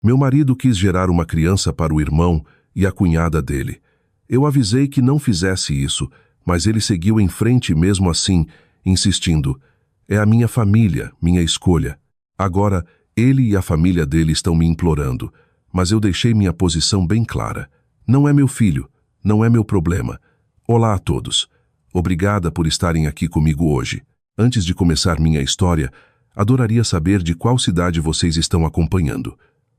Meu marido quis gerar uma criança para o irmão e a cunhada dele. Eu avisei que não fizesse isso, mas ele seguiu em frente mesmo assim, insistindo: é a minha família, minha escolha. Agora, ele e a família dele estão me implorando, mas eu deixei minha posição bem clara. Não é meu filho, não é meu problema. Olá a todos. Obrigada por estarem aqui comigo hoje. Antes de começar minha história, adoraria saber de qual cidade vocês estão acompanhando.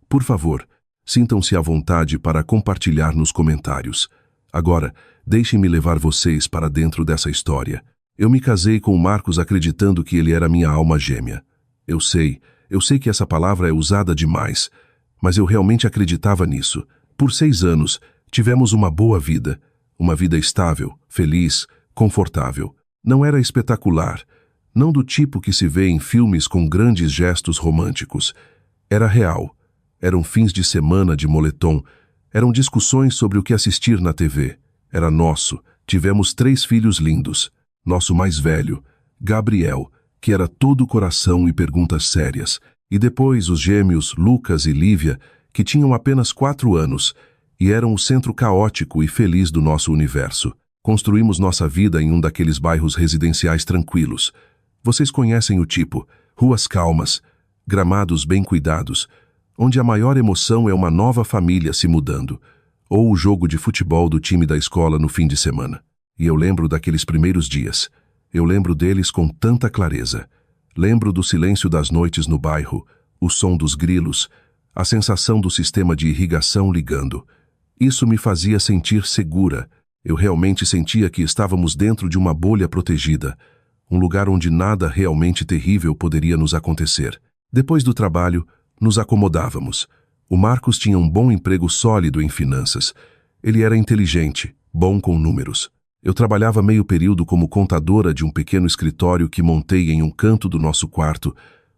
Por favor, sintam-se à vontade para compartilhar nos comentários. Agora, deixem-me levar vocês para dentro dessa história. Eu me casei com o Marcos acreditando que ele era minha alma gêmea. Eu sei que essa palavra é usada demais, mas eu realmente acreditava nisso. Por 6 anos, tivemos uma boa vida. Uma vida estável, feliz, confortável. Não era espetacular, não do tipo que se vê em filmes com grandes gestos românticos. Era real. Eram fins de semana de moletom. Eram discussões sobre o que assistir na TV. Era nosso. Tivemos 3 filhos lindos. Nosso mais velho, Gabriel, que era todo coração e perguntas sérias. E depois os gêmeos Lucas e Lívia, que tinham apenas 4 anos e eram o centro caótico e feliz do nosso universo. Construímos nossa vida em um daqueles bairros residenciais tranquilos. Vocês conhecem o tipo: ruas calmas, gramados bem cuidados, onde a maior emoção é uma nova família se mudando, ou o jogo de futebol do time da escola no fim de semana. E eu lembro daqueles primeiros dias. Eu lembro deles com tanta clareza. Lembro do silêncio das noites no bairro, o som dos grilos, a sensação do sistema de irrigação ligando. Isso me fazia sentir segura. Eu realmente sentia que estávamos dentro de uma bolha protegida, um lugar onde nada realmente terrível poderia nos acontecer. Depois do trabalho, nos acomodávamos. O Marcos tinha um bom emprego sólido em finanças. Ele era inteligente, bom com números. Eu trabalhava meio período como contadora de um pequeno escritório que montei em um canto do nosso quarto,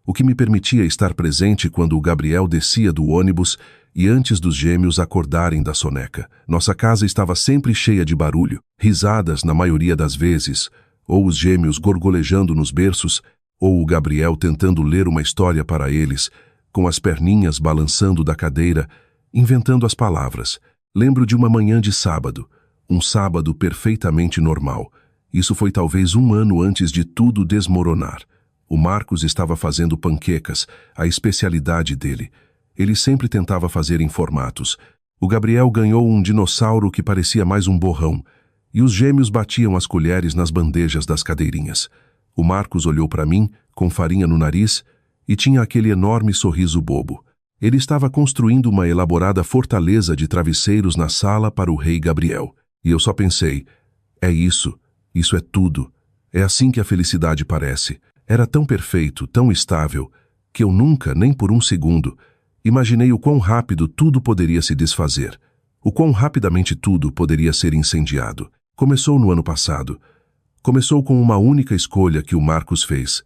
o que me permitia estar presente quando o Gabriel descia do ônibus e antes dos gêmeos acordarem da soneca. Nossa casa estava sempre cheia de barulho, risadas na maioria das vezes, ou os gêmeos gorgolejando nos berços, ou o Gabriel tentando ler uma história para eles, com as perninhas balançando da cadeira, inventando as palavras. Lembro de uma manhã de sábado, um sábado perfeitamente normal. Isso foi talvez 1 ano antes de tudo desmoronar. O Marcos estava fazendo panquecas, a especialidade dele. Ele sempre tentava fazer em formatos. O Gabriel ganhou um dinossauro que parecia mais um borrão, e os gêmeos batiam as colheres nas bandejas das cadeirinhas. O Marcos olhou para mim, com farinha no nariz, e tinha aquele enorme sorriso bobo. Ele estava construindo uma elaborada fortaleza de travesseiros na sala para o rei Gabriel. E eu só pensei: é isso é tudo. É assim que a felicidade parece. Era tão perfeito, tão estável, que eu nunca, nem por um segundo, imaginei o quão rápido tudo poderia se desfazer. O quão rapidamente tudo poderia ser incendiado. Começou no ano passado. Começou com uma única escolha que o Marcos fez.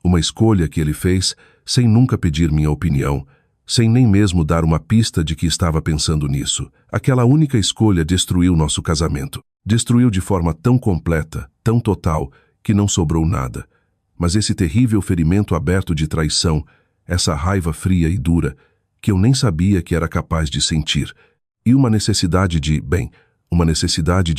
Uma escolha que ele fez sem nunca pedir minha opinião, sem nem mesmo dar uma pista de que estava pensando nisso. Aquela única escolha destruiu nosso casamento. Destruiu de forma tão completa, tão total, que não sobrou nada. Mas esse terrível ferimento aberto de traição, essa raiva fria e dura, que eu nem sabia que era capaz de sentir, e uma necessidade de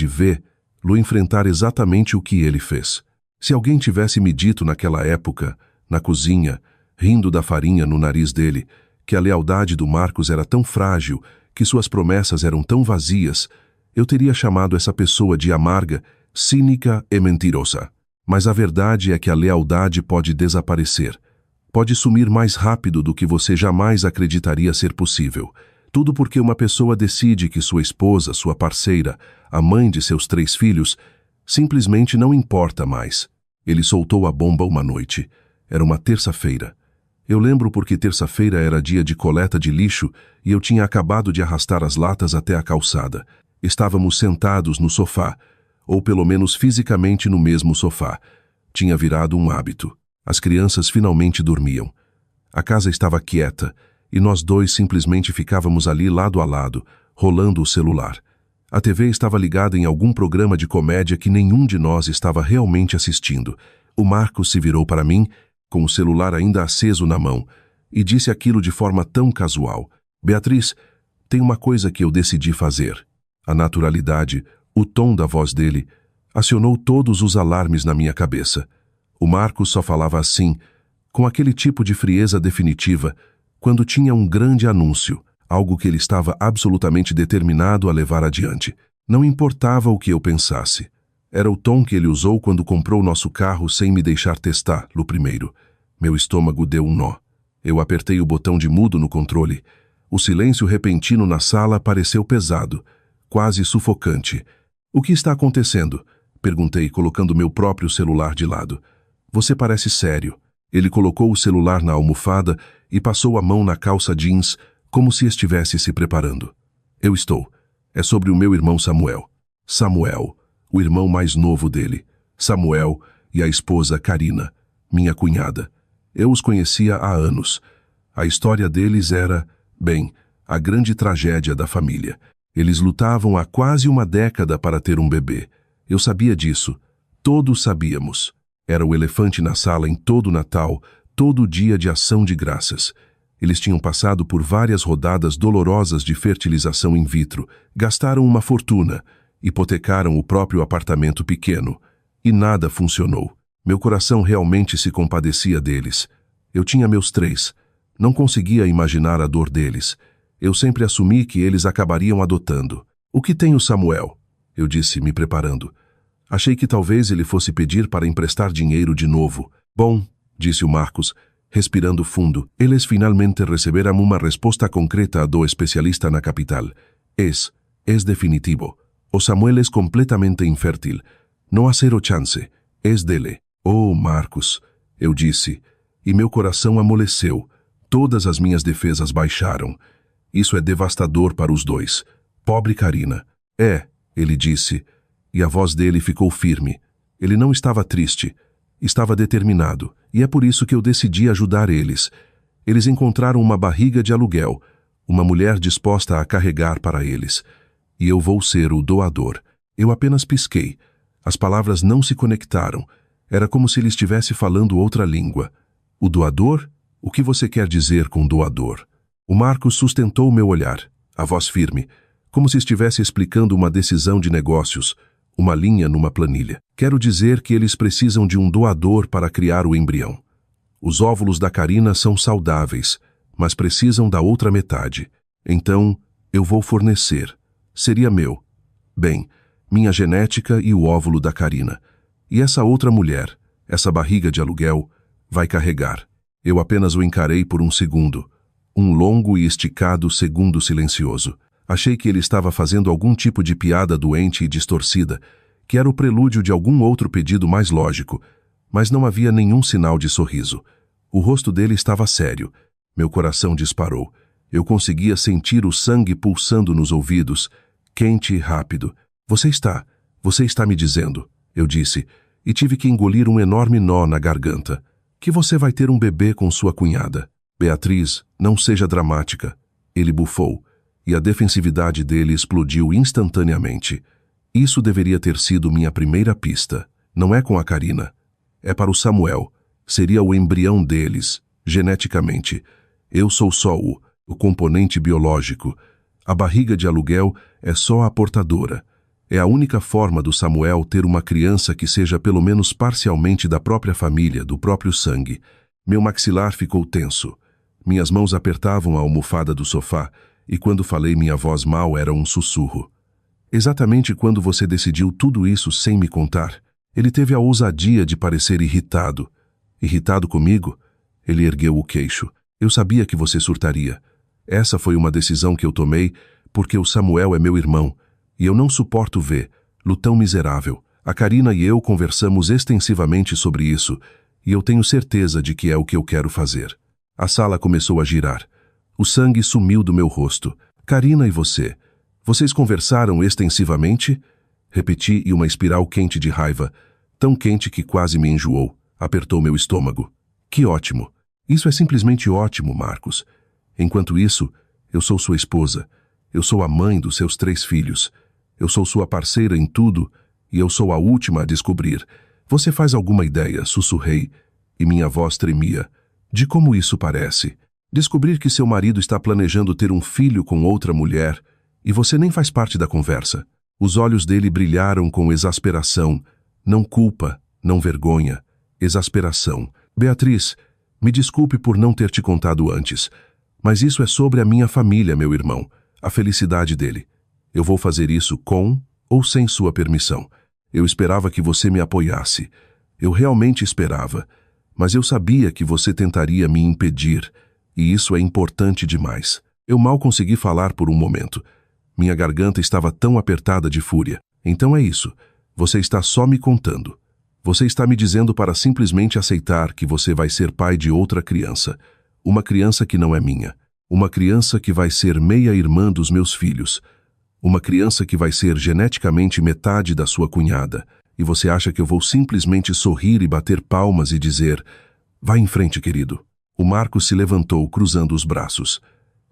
vê-lo enfrentar exatamente o que ele fez. Se alguém tivesse me dito naquela época, na cozinha, rindo da farinha no nariz dele, que a lealdade do Marcos era tão frágil, que suas promessas eram tão vazias, eu teria chamado essa pessoa de amarga, cínica e mentirosa. Mas a verdade é que a lealdade pode desaparecer. Pode sumir mais rápido do que você jamais acreditaria ser possível. Tudo porque uma pessoa decide que sua esposa, sua parceira, a mãe de seus 3 filhos, simplesmente não importa mais. Ele soltou a bomba uma noite. Era uma terça-feira. Eu lembro porque terça-feira era dia de coleta de lixo e eu tinha acabado de arrastar as latas até a calçada. Estávamos sentados no sofá, ou pelo menos fisicamente no mesmo sofá. Tinha virado um hábito. As crianças finalmente dormiam. A casa estava quieta e nós dois simplesmente ficávamos ali lado a lado, rolando o celular. A TV estava ligada em algum programa de comédia que nenhum de nós estava realmente assistindo. O Marcos se virou para mim, com o celular ainda aceso na mão, e disse aquilo de forma tão casual: Beatriz, tem uma coisa que eu decidi fazer. A naturalidade, o tom da voz dele, acionou todos os alarmes na minha cabeça. O Marcos só falava assim, com aquele tipo de frieza definitiva, quando tinha um grande anúncio, algo que ele estava absolutamente determinado a levar adiante. Não importava o que eu pensasse. Era o tom que ele usou quando comprou nosso carro sem me deixar testá-lo primeiro. Meu estômago deu um nó. Eu apertei o botão de mudo no controle. O silêncio repentino na sala pareceu pesado, quase sufocante. O que está acontecendo? Perguntei, colocando meu próprio celular de lado. Você parece sério. Ele colocou o celular na almofada e passou a mão na calça jeans, como se estivesse se preparando. Eu estou. É sobre o meu irmão Samuel. Samuel, o irmão mais novo dele. Samuel e a esposa Karina, minha cunhada. Eu os conhecia há anos. A história deles era, bem, a grande tragédia da família. Eles lutavam há quase uma década para ter um bebê. Eu sabia disso. Todos sabíamos. Era o elefante na sala em todo o Natal, todo dia de ação de graças. Eles tinham passado por várias rodadas dolorosas de fertilização in vitro, gastaram uma fortuna, hipotecaram o próprio apartamento pequeno. E nada funcionou. Meu coração realmente se compadecia deles. Eu tinha meus 3. Não conseguia imaginar a dor deles. Eu sempre assumi que eles acabariam adotando. O que tem o Samuel? Eu disse, me preparando. Achei que talvez ele fosse pedir para emprestar dinheiro de novo. Bom, disse o Marcos, respirando fundo. Eles finalmente receberam uma resposta concreta do especialista na capital. Es definitivo. O Samuel é completamente infértil. Não há zero chance. Es dele. Oh, Marcos, eu disse, e meu coração amoleceu. Todas as minhas defesas baixaram. Isso é devastador para os dois. Pobre Karina. É, ele disse, e a voz dele ficou firme. Ele não estava triste, estava determinado, e é por isso que eu decidi ajudar eles. Eles encontraram uma barriga de aluguel, uma mulher disposta a carregar para eles. E eu vou ser o doador. Eu apenas pisquei. As palavras não se conectaram. Era como se ele estivesse falando outra língua. O doador? O que você quer dizer com doador? O Marcos sustentou meu olhar, a voz firme, como se estivesse explicando uma decisão de negócios, uma linha numa planilha. Quero dizer que eles precisam de um doador para criar o embrião. Os óvulos da Karina são saudáveis, mas precisam da outra metade. Então, eu vou fornecer. Seria meu. Bem, minha genética e o óvulo da Karina. E essa outra mulher, essa barriga de aluguel, vai carregar. Eu apenas o encarei por um segundo. Um longo e esticado segundo silencioso. Achei que ele estava fazendo algum tipo de piada doente e distorcida, que era o prelúdio de algum outro pedido mais lógico, mas não havia nenhum sinal de sorriso. O rosto dele estava sério. Meu coração disparou. Eu conseguia sentir o sangue pulsando nos ouvidos, quente e rápido. Você está me dizendo, eu disse, e tive que engolir um enorme nó na garganta, que você vai ter um bebê com sua cunhada. Beatriz, não seja dramática. Ele bufou, e a defensividade dele explodiu instantaneamente. Isso deveria ter sido minha primeira pista. Não é com a Karina. É para o Samuel. Seria o embrião deles, geneticamente. Eu sou só o componente biológico. A barriga de aluguel é só a portadora. É a única forma do Samuel ter uma criança que seja pelo menos parcialmente da própria família, do próprio sangue. Meu maxilar ficou tenso. Minhas mãos apertavam a almofada do sofá, e quando falei minha voz mal era um sussurro. Exatamente quando você decidiu tudo isso sem me contar, ele teve a ousadia de parecer irritado. Irritado comigo? Ele ergueu o queixo. Eu sabia que você surtaria. Essa foi uma decisão que eu tomei porque o Samuel é meu irmão, e eu não suporto vê-lo tão miserável. A Karina e eu conversamos extensivamente sobre isso, e eu tenho certeza de que é o que eu quero fazer. A sala começou a girar. O sangue sumiu do meu rosto. Karina e você? Vocês conversaram extensivamente? Repeti e uma espiral quente de raiva, tão quente que quase me enjoou, apertou meu estômago. Que ótimo! Isso é simplesmente ótimo, Marcos. Enquanto isso, eu sou sua esposa. Eu sou a mãe dos seus 3 filhos. Eu sou sua parceira em tudo e eu sou a última a descobrir. Você faz alguma ideia, sussurrei, e minha voz tremia, de como isso parece. Descobrir que seu marido está planejando ter um filho com outra mulher e você nem faz parte da conversa. Os olhos dele brilharam com exasperação, não culpa, não vergonha, exasperação. Beatriz, me desculpe por não ter te contado antes, mas isso é sobre a minha família, meu irmão, a felicidade dele. Eu vou fazer isso com ou sem sua permissão. Eu esperava que você me apoiasse. Eu realmente esperava, mas eu sabia que você tentaria me impedir, e isso é importante demais. Eu mal consegui falar por um momento. Minha garganta estava tão apertada de fúria. Então é isso. Você está só me contando. Você está me dizendo para simplesmente aceitar que você vai ser pai de outra criança. Uma criança que não é minha. Uma criança que vai ser meia-irmã dos meus filhos. Uma criança que vai ser geneticamente metade da sua cunhada. E você acha que eu vou simplesmente sorrir e bater palmas e dizer: "Vá em frente, querido"? O Marcos se levantou, cruzando os braços.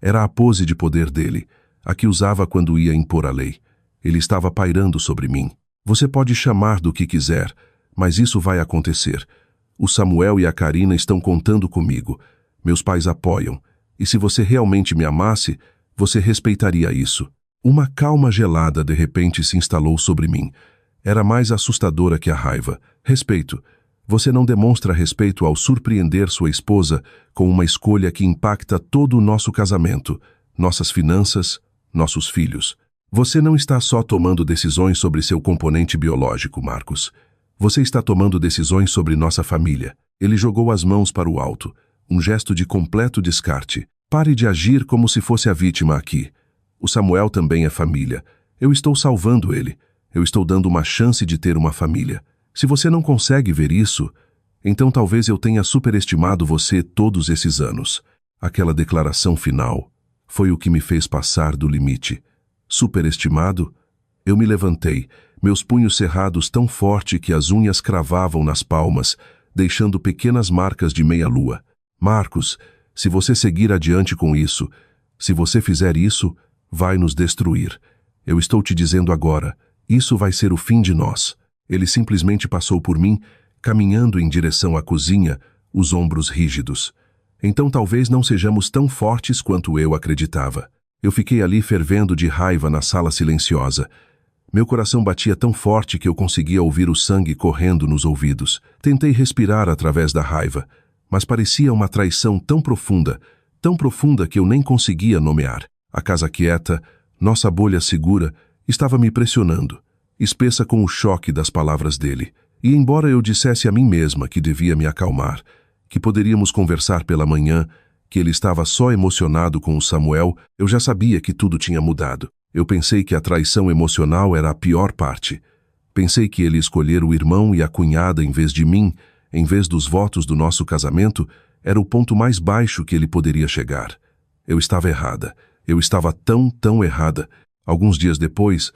Era a pose de poder dele, a que usava quando ia impor a lei. Ele estava pairando sobre mim. Você pode chamar do que quiser, mas isso vai acontecer. O Samuel e a Karina estão contando comigo. Meus pais apoiam. E se você realmente me amasse, você respeitaria isso. Uma calma gelada de repente se instalou sobre mim. Era mais assustadora que a raiva. Respeito. Você não demonstra respeito ao surpreender sua esposa com uma escolha que impacta todo o nosso casamento, nossas finanças, nossos filhos. Você não está só tomando decisões sobre seu componente biológico, Marcos. Você está tomando decisões sobre nossa família. Ele jogou as mãos para o alto, um gesto de completo descarte. Pare de agir como se fosse a vítima aqui. O Samuel também é família. Eu estou salvando ele. Eu estou dando uma chance de ter uma família. Se você não consegue ver isso, então talvez eu tenha superestimado você todos esses anos. Aquela declaração final foi o que me fez passar do limite. Superestimado? Eu me levantei, meus punhos cerrados tão forte que as unhas cravavam nas palmas, deixando pequenas marcas de meia-lua. Marcos, se você seguir adiante com isso, se você fizer isso, vai nos destruir. Eu estou te dizendo agora, isso vai ser o fim de nós. Ele simplesmente passou por mim, caminhando em direção à cozinha, os ombros rígidos. Então talvez não sejamos tão fortes quanto eu acreditava. Eu fiquei ali fervendo de raiva na sala silenciosa. Meu coração batia tão forte que eu conseguia ouvir o sangue correndo nos ouvidos. Tentei respirar através da raiva, mas parecia uma traição tão profunda que eu nem conseguia nomear. A casa quieta, nossa bolha segura, estava me pressionando, espessa com o choque das palavras dele. E embora eu dissesse a mim mesma que devia me acalmar, que poderíamos conversar pela manhã, que ele estava só emocionado com o Samuel, eu já sabia que tudo tinha mudado. Eu pensei que a traição emocional era a pior parte. Pensei que ele escolher o irmão e a cunhada em vez de mim, em vez dos votos do nosso casamento, era o ponto mais baixo que ele poderia chegar. Eu estava errada. Eu estava tão errada. Alguns dias depois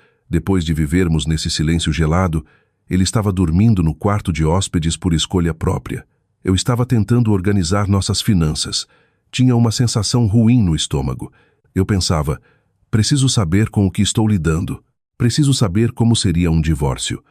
de vivermos nesse silêncio gelado, ele estava dormindo no quarto de hóspedes por escolha própria. Eu estava tentando organizar nossas finanças. Tinha uma sensação ruim no estômago. Eu pensava, preciso saber com o que estou lidando. Preciso saber como seria um divórcio.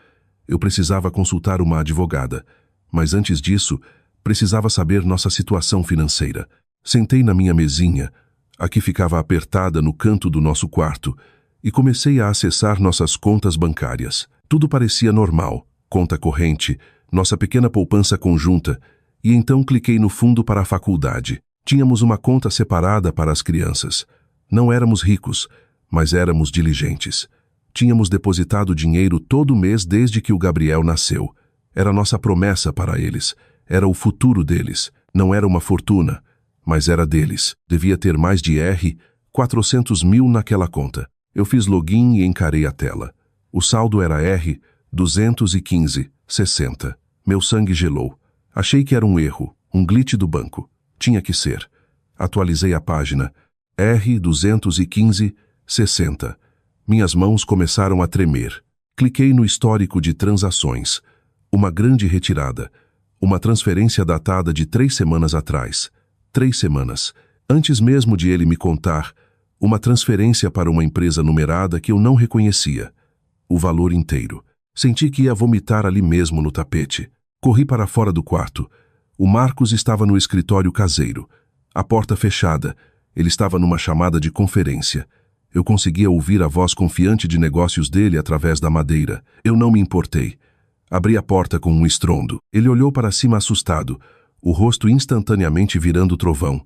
Eu precisava consultar uma advogada. Mas antes disso, precisava saber nossa situação financeira. Sentei na minha mesinha, a que ficava apertada no canto do nosso quarto, e comecei a acessar nossas contas bancárias. Tudo parecia normal, conta corrente, nossa pequena poupança conjunta, e então cliquei no fundo para a faculdade. Tínhamos uma conta separada para as crianças. Não éramos ricos, mas éramos diligentes. Tínhamos depositado dinheiro todo mês desde que o Gabriel nasceu. Era nossa promessa para eles. Era o futuro deles. Não era uma fortuna, mas era deles. Devia ter mais de 400 mil naquela conta. Eu fiz login e encarei a tela. O saldo era 215,60. Meu sangue gelou. Achei que era um erro, um glitch do banco. Tinha que ser. Atualizei a página. 215,60. Minhas mãos começaram a tremer. Cliquei no histórico de transações. Uma grande retirada. Uma transferência datada de 3 semanas atrás. 3 semanas. Antes mesmo de ele me contar, uma transferência para uma empresa numerada que eu não reconhecia. O valor inteiro. Senti que ia vomitar ali mesmo no tapete. Corri para fora do quarto. O Marcos estava no escritório caseiro. A porta fechada. Ele estava numa chamada de conferência. Eu conseguia ouvir a voz confiante de negócios dele através da madeira. Eu não me importei. Abri a porta com um estrondo. Ele olhou para cima assustado, o rosto instantaneamente virando trovão.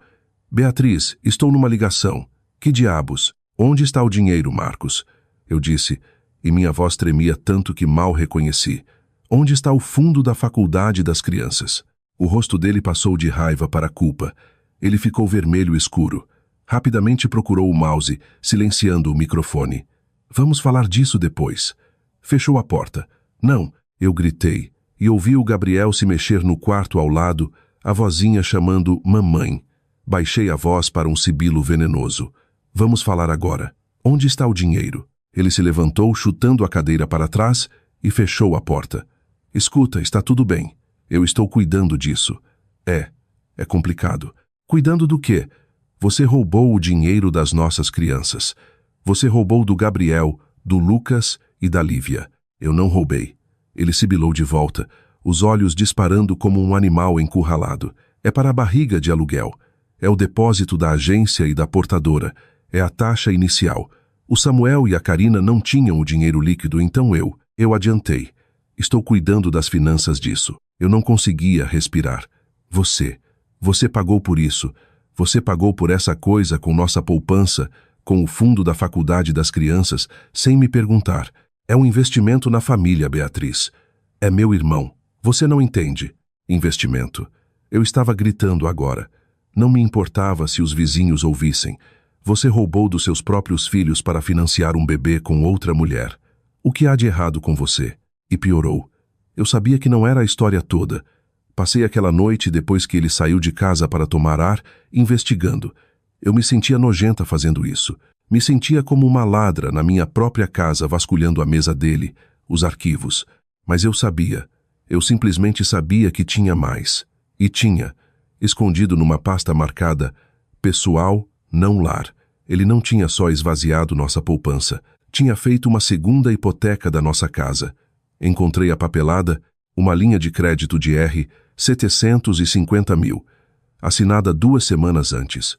Beatriz, estou numa ligação. Que diabos? Onde está o dinheiro, Marcos? Eu disse, e minha voz tremia tanto que mal reconheci. Onde está o fundo da faculdade das crianças? O rosto dele passou de raiva para a culpa. Ele ficou vermelho escuro. Rapidamente procurou o mouse, silenciando o microfone. Vamos falar disso depois. Fechou a porta. Não, eu gritei, e ouvi o Gabriel se mexer no quarto ao lado, a vozinha chamando mamãe. Baixei a voz para um sibilo venenoso. Vamos falar agora. Onde está o dinheiro? Ele se levantou, chutando a cadeira para trás, e fechou a porta. Escuta, está tudo bem. Eu estou cuidando disso. É complicado. Cuidando do quê? Você roubou o dinheiro das nossas crianças. Você roubou do Gabriel, do Lucas e da Lívia. Eu não roubei. Ele sibilou de volta, os olhos disparando como um animal encurralado. É para a barriga de aluguel. É o depósito da agência e da portadora. É a taxa inicial. O Samuel e a Karina não tinham o dinheiro líquido, então eu adiantei. Estou cuidando das finanças disso. Eu não conseguia respirar. Você pagou por isso. Você pagou por essa coisa com nossa poupança, com o fundo da faculdade das crianças, sem me perguntar. É um investimento na família, Beatriz. É meu irmão. Você não entende. Investimento. Eu estava gritando agora. Não me importava se os vizinhos ouvissem. Você roubou dos seus próprios filhos para financiar um bebê com outra mulher. O que há de errado com você? E piorou. Eu sabia que não era a história toda. Passei aquela noite, depois que ele saiu de casa para tomar ar, investigando. Eu me sentia nojenta fazendo isso. Me sentia como uma ladra na minha própria casa vasculhando a mesa dele, os arquivos. Mas eu sabia. Eu simplesmente sabia que tinha mais. E tinha. Escondido numa pasta marcada pessoal, não lar. Ele não tinha só esvaziado nossa poupança. Tinha feito uma segunda hipoteca da nossa casa. Encontrei a papelada, uma linha de crédito de R, 750 mil, assinada 2 semanas antes.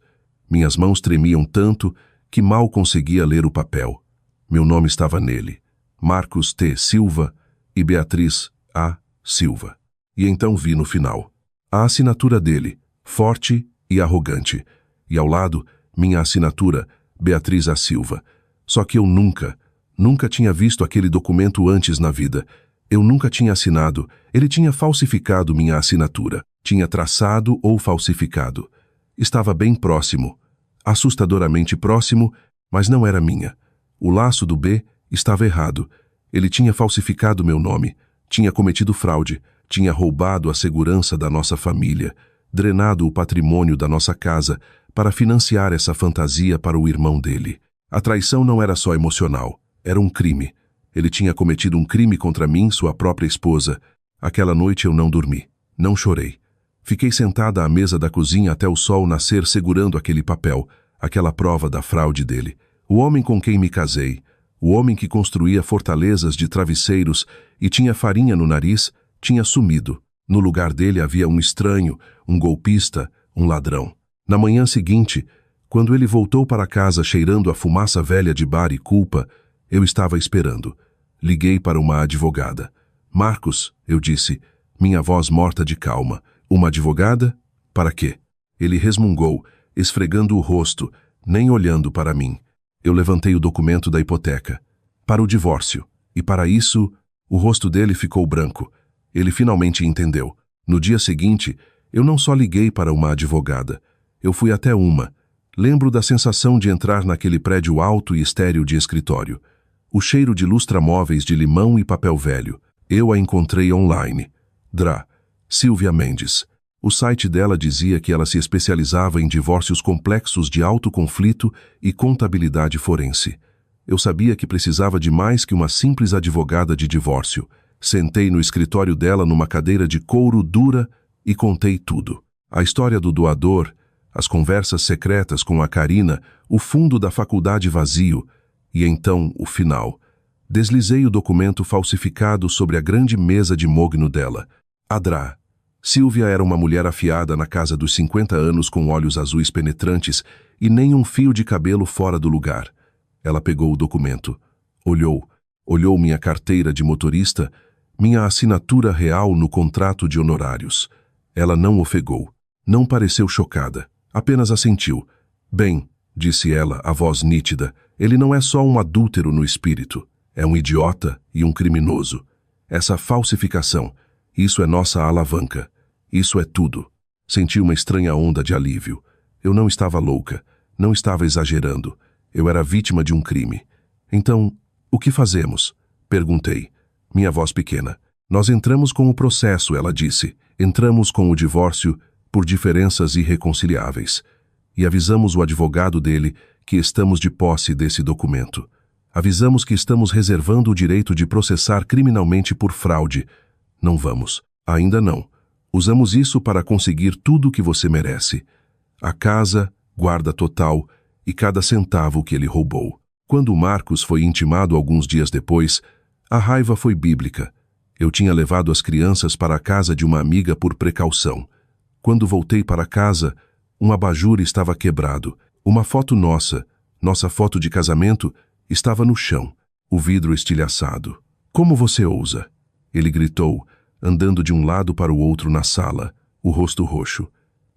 Minhas mãos tremiam tanto que mal conseguia ler o papel. Meu nome estava nele, Marcos T. Silva e Beatriz A. Silva. E então vi no final a assinatura dele, forte e arrogante, e ao lado, minha assinatura, Beatriz A. Silva. Só que eu nunca tinha visto aquele documento antes na vida. Eu nunca tinha assinado. Ele tinha falsificado minha assinatura. Tinha traçado ou falsificado. Estava bem próximo. Assustadoramente próximo, mas não era minha. O laço do B estava errado. Ele tinha falsificado meu nome. Tinha cometido fraude. Tinha roubado a segurança da nossa família. Drenado o patrimônio da nossa casa para financiar essa fantasia para o irmão dele. A traição não era só emocional. Era um crime. Ele tinha cometido um crime contra mim, sua própria esposa. Aquela noite eu não dormi. Não chorei. Fiquei sentada à mesa da cozinha até o sol nascer segurando aquele papel, aquela prova da fraude dele. O homem com quem me casei, o homem que construía fortalezas de travesseiros e tinha farinha no nariz, tinha sumido. No lugar dele havia um estranho, um golpista, um ladrão. Na manhã seguinte, quando ele voltou para casa cheirando a fumaça velha de bar e culpa, eu estava esperando. Liguei para uma advogada. Marcos, eu disse, minha voz morta de calma. Uma advogada? Para quê? Ele resmungou, esfregando o rosto, nem olhando para mim. Eu levantei o documento da hipoteca. Para o divórcio. E para isso, o rosto dele ficou branco. Ele finalmente entendeu. No dia seguinte, eu não só liguei para uma advogada. Eu fui até uma. Lembro da sensação de entrar naquele prédio alto e estéril de escritório. O cheiro de lustramóveis de limão e papel velho. Eu a encontrei online. Silvia Mendes. O site dela dizia que ela se especializava em divórcios complexos de alto conflito e contabilidade forense. Eu sabia que precisava de mais que uma simples advogada de divórcio. Sentei no escritório dela numa cadeira de couro dura e contei tudo. A história do doador, as conversas secretas com a Karina, o fundo da faculdade vazio e então o final. Deslizei o documento falsificado sobre a grande mesa de mogno dela. Silvia era uma mulher afiada na casa dos 50 anos com olhos azuis penetrantes e nem um fio de cabelo fora do lugar. Ela pegou o documento. Olhou minha carteira de motorista, minha assinatura real no contrato de honorários. Ela não ofegou. Não pareceu chocada. Apenas assentiu. Bem, disse ela, a voz nítida, ele não é só um adúltero no espírito. É um idiota e um criminoso. Essa falsificação, isso é nossa alavanca. Isso é tudo. Senti uma estranha onda de alívio. Eu não estava louca. Não estava exagerando. Eu era vítima de um crime. Então, o que fazemos? Perguntei. Minha voz pequena. Nós entramos com o processo, ela disse. Entramos com o divórcio por diferenças irreconciliáveis. E avisamos o advogado dele que estamos de posse desse documento. Avisamos que estamos reservando o direito de processar criminalmente por fraude. Não vamos. Ainda não. Usamos isso para conseguir tudo o que você merece. A casa, guarda total e cada centavo que ele roubou. Quando Marcos foi intimado alguns dias depois, a raiva foi bíblica. Eu tinha levado as crianças para a casa de uma amiga por precaução. Quando voltei para casa, um abajur estava quebrado. Uma foto nossa foto de casamento, estava no chão, o vidro estilhaçado. Como você ousa? Ele gritou, andando de um lado para o outro na sala, o rosto roxo.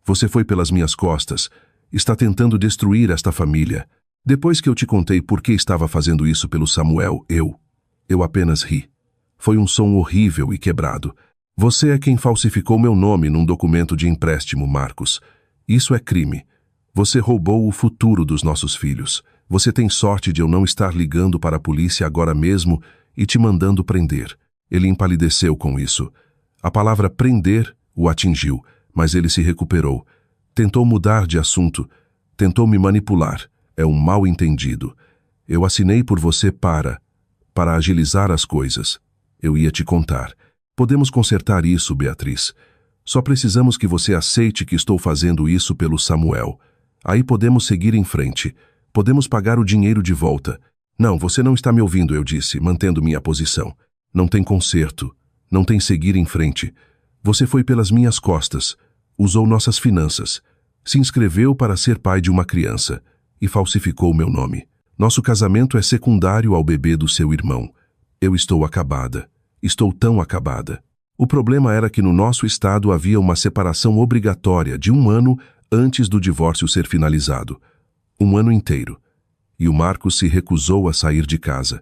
Você foi pelas minhas costas. Está tentando destruir esta família. Depois que eu te contei por que estava fazendo isso pelo Samuel, eu apenas ri. Foi um som horrível e quebrado. Você é quem falsificou meu nome num documento de empréstimo, Marcos. Isso é crime. Você roubou o futuro dos nossos filhos. Você tem sorte de eu não estar ligando para a polícia agora mesmo e te mandando prender. Ele empalideceu com isso. A palavra prender o atingiu, mas ele se recuperou. Tentou mudar de assunto. Tentou me manipular. É um mal-entendido. Eu assinei por você para agilizar as coisas. Eu ia te contar. Podemos consertar isso, Beatriz. Só precisamos que você aceite que estou fazendo isso pelo Samuel. Aí podemos seguir em frente. Podemos pagar o dinheiro de volta. Não, você não está me ouvindo, eu disse, mantendo minha posição. Não tem conserto. Não tem seguir em frente. Você foi pelas minhas costas. Usou nossas finanças. Se inscreveu para ser pai de uma criança. E falsificou meu nome. Nosso casamento é secundário ao bebê do seu irmão. Eu estou acabada. Estou tão acabada. O problema era que no nosso estado havia uma separação obrigatória de 1 ano antes do divórcio ser finalizado. 1 ano inteiro. E o Marcos se recusou a sair de casa.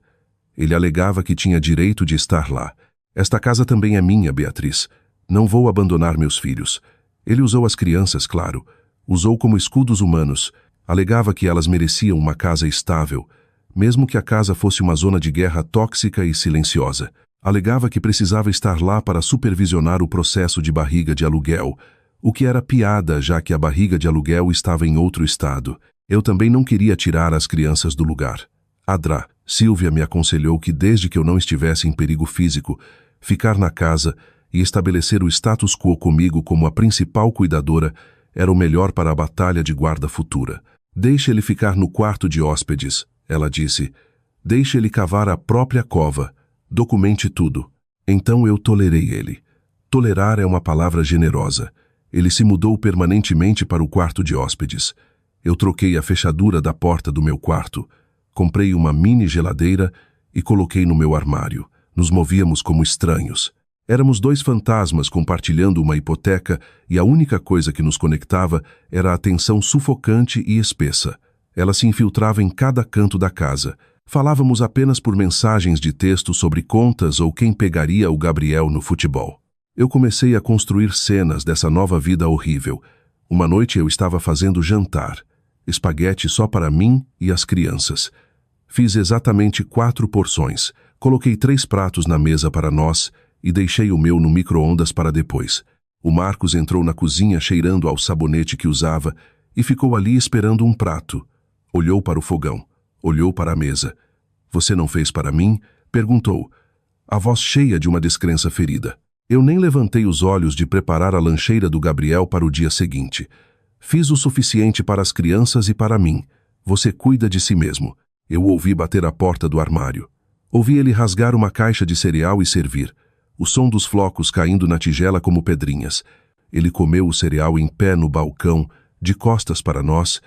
Ele alegava que tinha direito de estar lá. Esta casa também é minha, Beatriz. Não vou abandonar meus filhos. Ele usou as crianças, claro. Usou como escudos humanos. Alegava que elas mereciam uma casa estável, mesmo que a casa fosse uma zona de guerra tóxica e silenciosa. Alegava que precisava estar lá para supervisionar o processo de barriga de aluguel, o que era piada, já que a barriga de aluguel estava em outro estado. Eu também não queria tirar as crianças do lugar. Silvia me aconselhou que desde que eu não estivesse em perigo físico, ficar na casa e estabelecer o status quo comigo como a principal cuidadora era o melhor para a batalha de guarda futura. Deixe ele ficar no quarto de hóspedes, ela disse. Deixe ele cavar a própria cova. Documente tudo. Então eu tolerei ele. Tolerar é uma palavra generosa. Ele se mudou permanentemente para o quarto de hóspedes. Eu troquei a fechadura da porta do meu quarto. Comprei uma mini geladeira e coloquei no meu armário. Nos movíamos como estranhos. Éramos 2 fantasmas compartilhando uma hipoteca e a única coisa que nos conectava era a tensão sufocante e espessa. Ela se infiltrava em cada canto da casa. Falávamos apenas por mensagens de texto sobre contas ou quem pegaria o Gabriel no futebol. Eu comecei a construir cenas dessa nova vida horrível. Uma noite eu estava fazendo jantar. Espaguete só para mim e as crianças. Fiz exatamente 4 porções. Coloquei 3 pratos na mesa para nós e deixei o meu no micro-ondas para depois. O Marcos entrou na cozinha cheirando ao sabonete que usava e ficou ali esperando um prato. Olhou para o fogão. Olhou para a mesa. Você não fez para mim? Perguntou. A voz cheia de uma descrença ferida. Eu nem levantei os olhos de preparar a lancheira do Gabriel para o dia seguinte. Fiz o suficiente para as crianças e para mim. Você cuida de si mesmo. Eu ouvi bater a porta do armário. Ouvi ele rasgar uma caixa de cereal e servir. o som dos flocos caindo na tigela como pedrinhas. Ele comeu o cereal em pé no balcão, de costas para nós,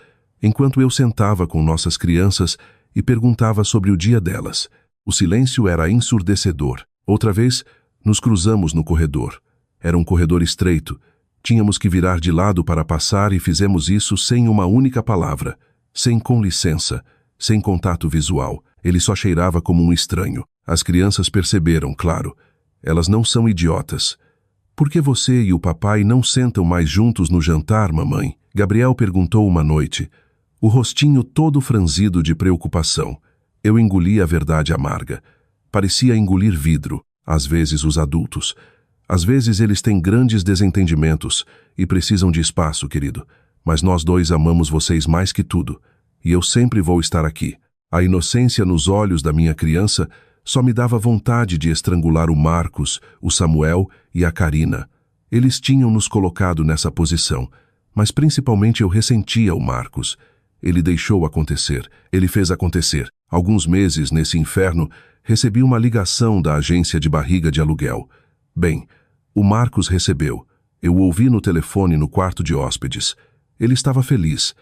enquanto eu sentava com nossas crianças e perguntava sobre o dia delas. O silêncio era ensurdecedor. Outra vez, nos cruzamos no corredor. Era um corredor estreito. Tínhamos que virar de lado para passar e fizemos isso sem uma única palavra, sem com licença, sem contato visual. Ele só cheirava como um estranho. As crianças perceberam, claro. Elas não são idiotas. Por que você e o papai não sentam mais juntos no jantar, mamãe? Gabriel perguntou uma noite, o rostinho todo franzido de preocupação. Eu engoli a verdade amarga. Parecia engolir vidro. Às vezes os adultos. Às vezes eles têm grandes desentendimentos e precisam de espaço, querido. Mas nós dois amamos vocês mais que tudo. E eu sempre vou estar aqui. A inocência nos olhos da minha criança só me dava vontade de estrangular o Marcos, o Samuel e a Karina. Eles tinham nos colocado nessa posição, mas principalmente eu ressentia o Marcos. Ele deixou acontecer, ele fez acontecer. Alguns meses nesse inferno, recebi uma ligação da agência de barriga de aluguel. Bem, o Marcos recebeu. Eu o ouvi no telefone no quarto de hóspedes. Ele estava feliz.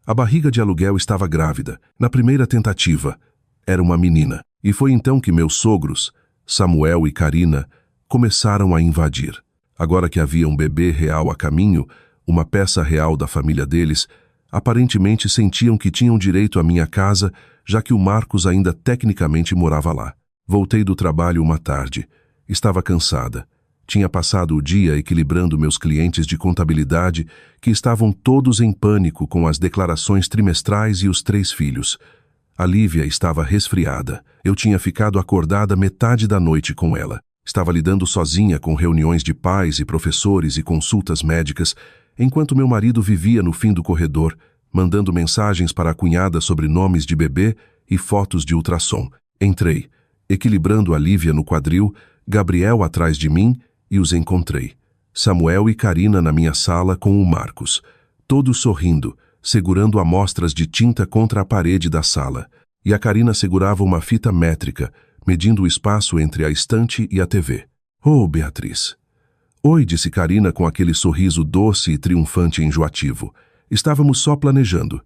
A barriga de aluguel estava grávida. Na primeira tentativa, era uma menina. E foi então que meus sogros, Samuel e Karina, começaram a invadir. Agora que havia um bebê real a caminho, uma peça real da família deles, aparentemente sentiam que tinham direito à minha casa, já que o Marcos ainda tecnicamente morava lá. Voltei do trabalho uma tarde. Estava cansada. Tinha passado o dia equilibrando meus clientes de contabilidade, que estavam todos em pânico com as declarações trimestrais e os 3 filhos. A Lívia estava resfriada. Eu tinha ficado acordada metade da noite com ela. Estava lidando sozinha com reuniões de pais e professores e consultas médicas, enquanto meu marido vivia no fim do corredor, mandando mensagens para a cunhada sobre nomes de bebê e fotos de ultrassom. Entrei, equilibrando a Lívia no quadril, Gabriel atrás de mim, e os encontrei. Samuel e Karina na minha sala com o Marcos, todos sorrindo, segurando amostras de tinta contra a parede da sala, e a Karina segurava uma fita métrica, medindo o espaço entre a estante e a TV. Oh, Beatriz! Oi, disse Karina com aquele sorriso doce e triunfante enjoativo. Estávamos só planejando.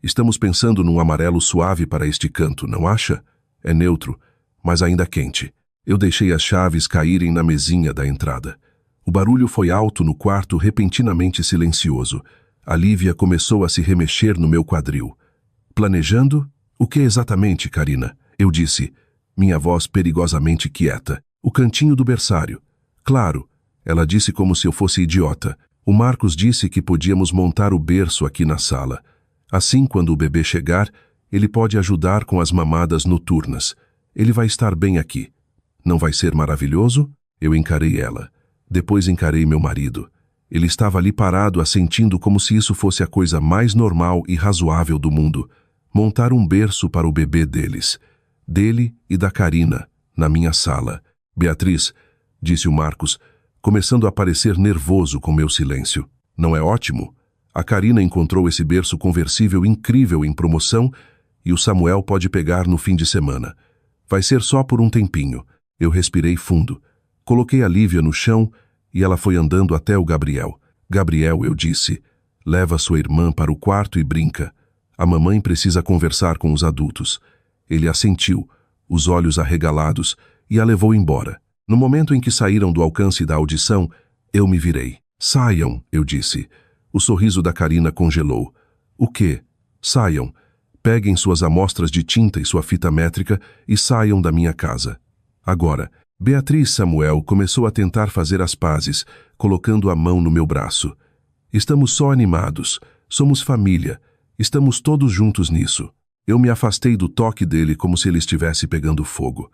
Estamos pensando num amarelo suave para este canto, não acha? É neutro, mas ainda quente. Eu deixei as chaves caírem na mesinha da entrada. O barulho foi alto no quarto, repentinamente silencioso. A Lívia começou a se remexer no meu quadril. Planejando? O que exatamente, Karina? Eu disse, minha voz perigosamente quieta. O cantinho do berçário. Claro, ela disse como se eu fosse idiota. O Marcos disse que podíamos montar o berço aqui na sala. Assim, quando o bebê chegar, ele pode ajudar com as mamadas noturnas. Ele vai estar bem aqui. Não vai ser maravilhoso? Eu encarei ela. Depois encarei meu marido. Ele estava ali parado, assentindo como se isso fosse a coisa mais normal e razoável do mundo. Montar um berço para o bebê deles. Dele e da Karina, na minha sala. Beatriz, disse o Marcos, começando a parecer nervoso com meu silêncio. Não é ótimo? A Karina encontrou esse berço conversível incrível em promoção e o Samuel pode pegar no fim de semana. Vai ser só por um tempinho. Eu respirei fundo. Coloquei a Lívia no chão e ela foi andando até o Gabriel. Gabriel, eu disse, leva sua irmã para o quarto e brinca. A mamãe precisa conversar com os adultos. Ele assentiu, os olhos arregalados, e a levou embora. No momento em que saíram do alcance da audição, eu me virei. Saiam, eu disse. O sorriso da Karina congelou. O quê? Saiam. Peguem suas amostras de tinta e sua fita métrica e saiam da minha casa. Agora, Beatriz Samuel começou a tentar fazer as pazes, colocando a mão no meu braço. Estamos só animados. Somos família. Estamos todos juntos nisso. Eu me afastei do toque dele como se ele estivesse pegando fogo.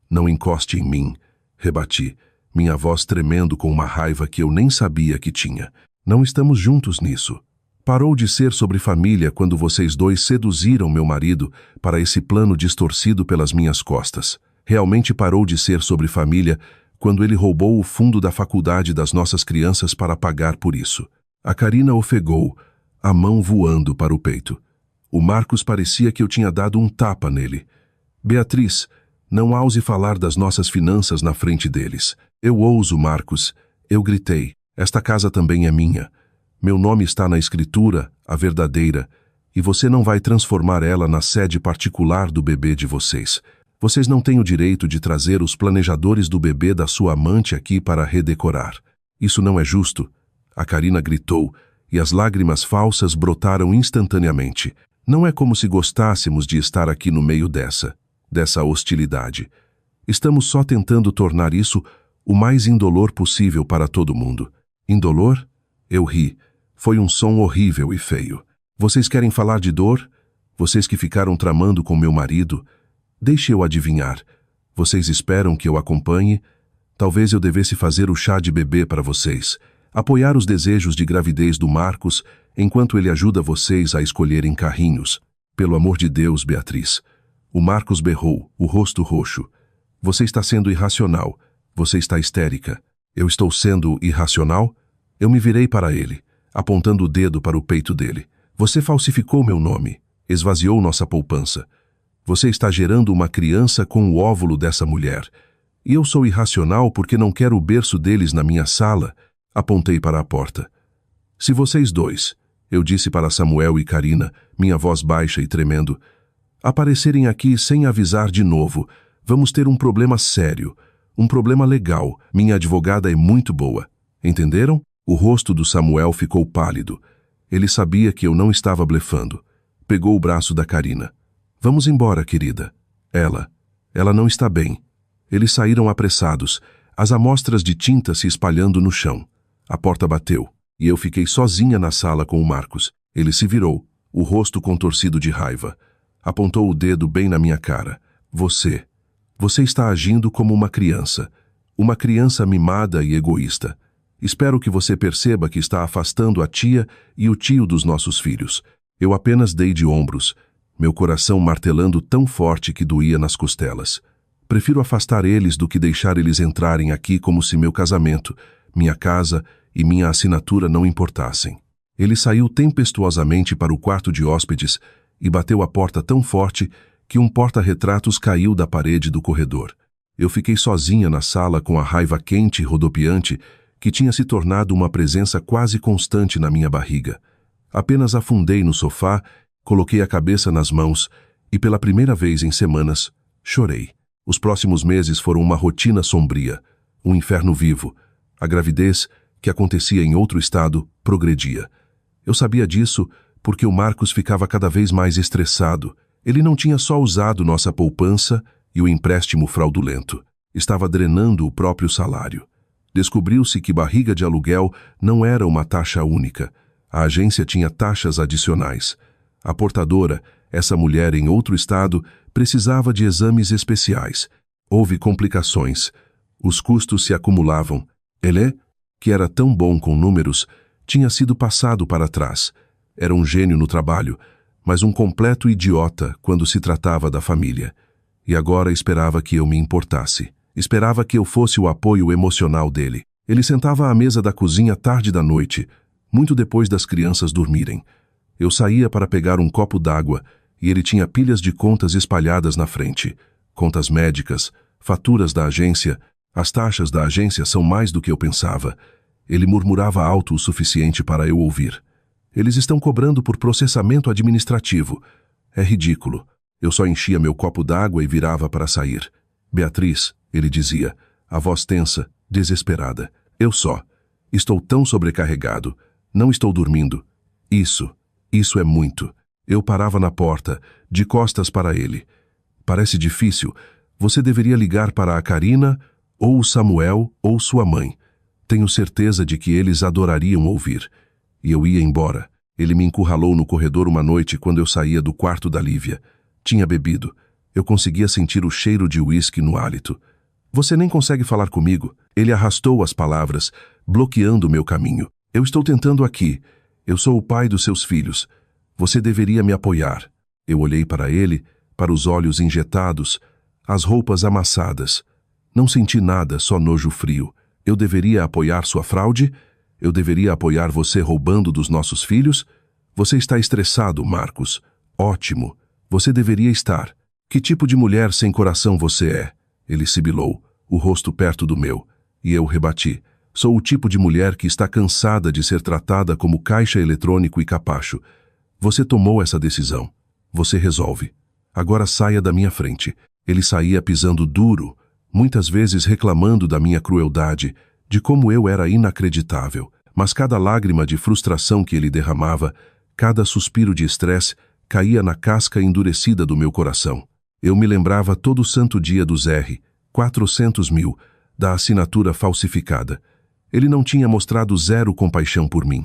Não encoste em mim, rebati, minha voz tremendo com uma raiva que eu nem sabia que tinha. Não estamos juntos nisso. Parou de ser sobre família quando vocês dois seduziram meu marido para esse plano distorcido pelas minhas costas. Realmente parou de ser sobre família quando ele roubou o fundo da faculdade das nossas crianças para pagar por isso. A Karina ofegou, a mão voando para o peito. O Marcos parecia que eu tinha dado um tapa nele. Beatriz, Não ouse falar das nossas finanças na frente deles. Eu ouso, Marcos. Eu gritei. Esta casa também é minha. Meu nome está na escritura, a verdadeira, e você não vai transformar ela na sede particular do bebê de vocês. Vocês não têm o direito de trazer os planejadores do bebê da sua amante aqui para redecorar. Isso não é justo. A Karina gritou, e as lágrimas falsas brotaram instantaneamente. Não é como se gostássemos de estar aqui no meio dessa hostilidade. Estamos só tentando tornar isso o mais indolor possível para todo mundo. Indolor? Eu ri. Foi um som horrível e feio. Vocês querem falar de dor? Vocês que ficaram tramando com meu marido? Deixe eu adivinhar. Vocês esperam que eu acompanhe? Talvez eu devesse fazer o chá de bebê para vocês. Apoiar os desejos de gravidez do Marcos enquanto ele ajuda vocês a escolherem carrinhos. Pelo amor de Deus, Beatriz. O Marcos berrou, o rosto roxo. Você está sendo irracional. Você está histérica. Eu estou sendo irracional? Eu me virei para ele, apontando o dedo para o peito dele. Você falsificou meu nome. Esvaziou nossa poupança. Você está gerando uma criança com o óvulo dessa mulher. E eu sou irracional porque não quero o berço deles na minha sala. Apontei para a porta. Se vocês dois, eu disse para Samuel e Karina, minha voz baixa e tremendo, aparecerem aqui sem avisar de novo, vamos ter um problema sério, um problema legal. Minha advogada é muito boa. Entenderam? O rosto do Samuel ficou pálido. Ele sabia que eu não estava blefando. Pegou o braço da Karina. Vamos embora, querida. Ela não está bem. Eles saíram apressados, as amostras de tinta se espalhando no chão. A porta bateu, e eu fiquei sozinha na sala com o Marcos. Ele se virou, o rosto contorcido de raiva. Apontou o dedo bem na minha cara. Você está agindo como uma criança mimada e egoísta. Espero que você perceba que está afastando a tia e o tio dos nossos filhos. Eu apenas dei de ombros, meu coração martelando tão forte que doía nas costelas. Prefiro afastar eles do que deixar eles entrarem aqui como se meu casamento, minha casa e minha assinatura não importassem. Ele saiu tempestuosamente para o quarto de hóspedes e bateu a porta tão forte que um porta-retratos caiu da parede do corredor. Eu fiquei sozinha na sala com a raiva quente e rodopiante que tinha se tornado uma presença quase constante na minha barriga. Apenas afundei no sofá, coloquei a cabeça nas mãos e, pela primeira vez em semanas, chorei. Os próximos meses foram uma rotina sombria, um inferno vivo. A gravidez, que acontecia em outro estado, progredia. Eu sabia disso porque o Marcos ficava cada vez mais estressado. Ele não tinha só usado nossa poupança e o empréstimo fraudulento. Estava drenando o próprio salário. Descobriu-se que barriga de aluguel não era uma taxa única. A agência tinha taxas adicionais. A portadora, essa mulher em outro estado, precisava de exames especiais. Houve complicações. Os custos se acumulavam. Ele, que era tão bom com números, tinha sido passado para trás. Era um gênio no trabalho, mas um completo idiota quando se tratava da família. E agora esperava que eu me importasse. Esperava que eu fosse o apoio emocional dele. Ele sentava à mesa da cozinha tarde da noite, muito depois das crianças dormirem. Eu saía para pegar um copo d'água e ele tinha pilhas de contas espalhadas na frente. Contas médicas, faturas da agência. As taxas da agência são mais do que eu pensava. Ele murmurava alto o suficiente para eu ouvir. Eles estão cobrando por processamento administrativo. É ridículo. Eu só enchia meu copo d'água e virava para sair. Beatriz, ele dizia, a voz tensa, desesperada. Estou tão sobrecarregado. Não estou dormindo. Isso é muito. Eu parava na porta, de costas para ele. Parece difícil. Você deveria ligar para a Karina, ou o Samuel, ou sua mãe. Tenho certeza de que eles adorariam ouvir. E eu ia embora. Ele me encurralou no corredor uma noite quando eu saía do quarto da Lívia. Tinha bebido. Eu conseguia sentir o cheiro de uísque no hálito. Você nem consegue falar comigo. Ele arrastou as palavras, bloqueando meu caminho. Eu estou tentando aqui. Eu sou o pai dos seus filhos. Você deveria me apoiar. Eu olhei para ele, para os olhos injetados, as roupas amassadas. Não senti nada, só nojo frio. Eu deveria apoiar sua fraude? Eu deveria apoiar você roubando dos nossos filhos? Você está estressado, Marcos. Ótimo. Você deveria estar. Que tipo de mulher sem coração você é? Ele sibilou, o rosto perto do meu, e eu rebati. Sou o tipo de mulher que está cansada de ser tratada como caixa eletrônico e capacho. Você tomou essa decisão. Você resolve. Agora saia da minha frente. Ele saía pisando duro, muitas vezes reclamando da minha crueldade, de como eu era inacreditável. Mas cada lágrima de frustração que ele derramava, cada suspiro de estresse, caía na casca endurecida do meu coração. Eu me lembrava todo santo dia dos R$ 400.000, da assinatura falsificada. Ele não tinha mostrado zero compaixão por mim.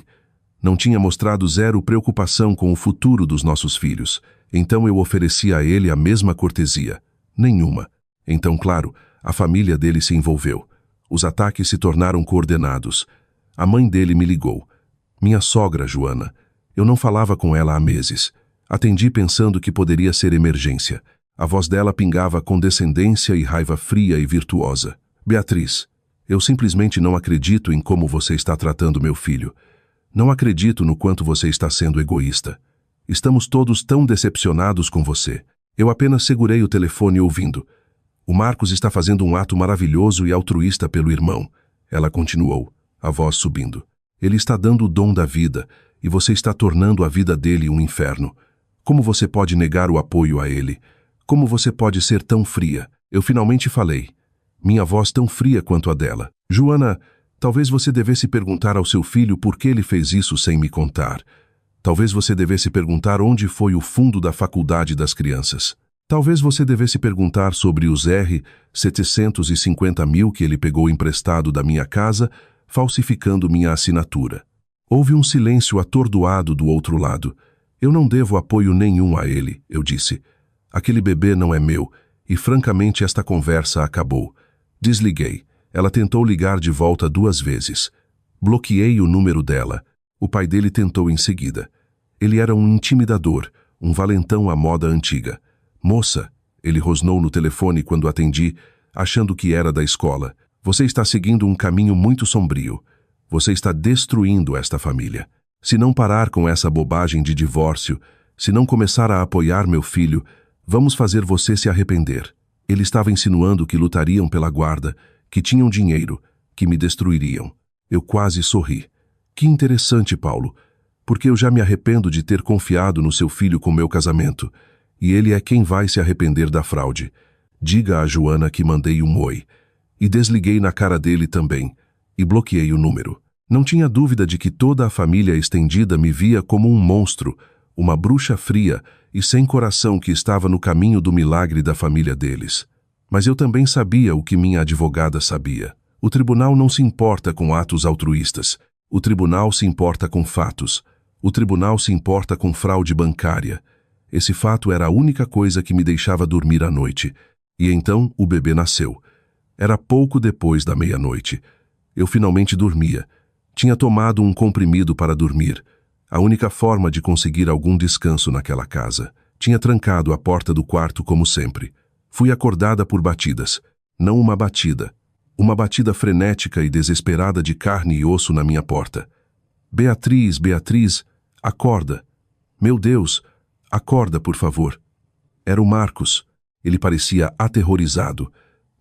Não tinha mostrado zero preocupação com o futuro dos nossos filhos. Então eu ofereci a ele a mesma cortesia. Nenhuma. Então, claro, a família dele se envolveu. Os ataques se tornaram coordenados. A mãe dele me ligou. Minha sogra, Joana. Eu não falava com ela há meses. Atendi pensando que poderia ser emergência. A voz dela pingava condescendência e raiva fria e virtuosa. Beatriz, eu simplesmente não acredito em como você está tratando meu filho. Não acredito no quanto você está sendo egoísta. Estamos todos tão decepcionados com você. Eu apenas segurei o telefone ouvindo. O Marcos está fazendo um ato maravilhoso e altruísta pelo irmão. Ela continuou, a voz subindo. Ele está dando o dom da vida, e você está tornando a vida dele um inferno. Como você pode negar o apoio a ele? Como você pode ser tão fria? Eu finalmente falei. Minha voz tão fria quanto a dela. Joana, talvez você devesse perguntar ao seu filho por que ele fez isso sem me contar. Talvez você devesse perguntar onde foi o fundo da faculdade das crianças. Talvez você devesse perguntar sobre os R$ 750.000 que ele pegou emprestado da minha casa, falsificando minha assinatura. Houve um silêncio atordoado do outro lado. Eu não devo apoio nenhum a ele, eu disse. Aquele bebê não é meu, e francamente esta conversa acabou. Desliguei. Ela tentou ligar de volta 2 vezes. Bloqueei o número dela. O pai dele tentou em seguida. Ele era um intimidador, um valentão à moda antiga. Moça, ele rosnou no telefone quando atendi, achando que era da escola. Você está seguindo um caminho muito sombrio. Você está destruindo esta família. Se não parar com essa bobagem de divórcio, se não começar a apoiar meu filho, vamos fazer você se arrepender. Ele estava insinuando que lutariam pela guarda, que tinham dinheiro, que me destruiriam. Eu quase sorri. Que interessante, Paulo, porque eu já me arrependo de ter confiado no seu filho com meu casamento, e ele é quem vai se arrepender da fraude. Diga a Joana que mandei um oi. E desliguei na cara dele também, e bloqueei o número. Não tinha dúvida de que toda a família estendida me via como um monstro, uma bruxa fria e sem coração que estava no caminho do milagre da família deles. Mas eu também sabia o que minha advogada sabia. O tribunal não se importa com atos altruístas. O tribunal se importa com fatos. O tribunal se importa com fraude bancária. Esse fato era a única coisa que me deixava dormir à noite. E então o bebê nasceu. Era pouco depois da meia-noite. Eu finalmente dormia. Tinha tomado um comprimido para dormir. A única forma de conseguir algum descanso naquela casa. Tinha trancado a porta do quarto como sempre. Fui acordada por batidas. Não uma batida frenética e desesperada de carne e osso na minha porta. Beatriz, Beatriz, acorda. Meu Deus, acorda, por favor. Era o Marcos. Ele parecia aterrorizado.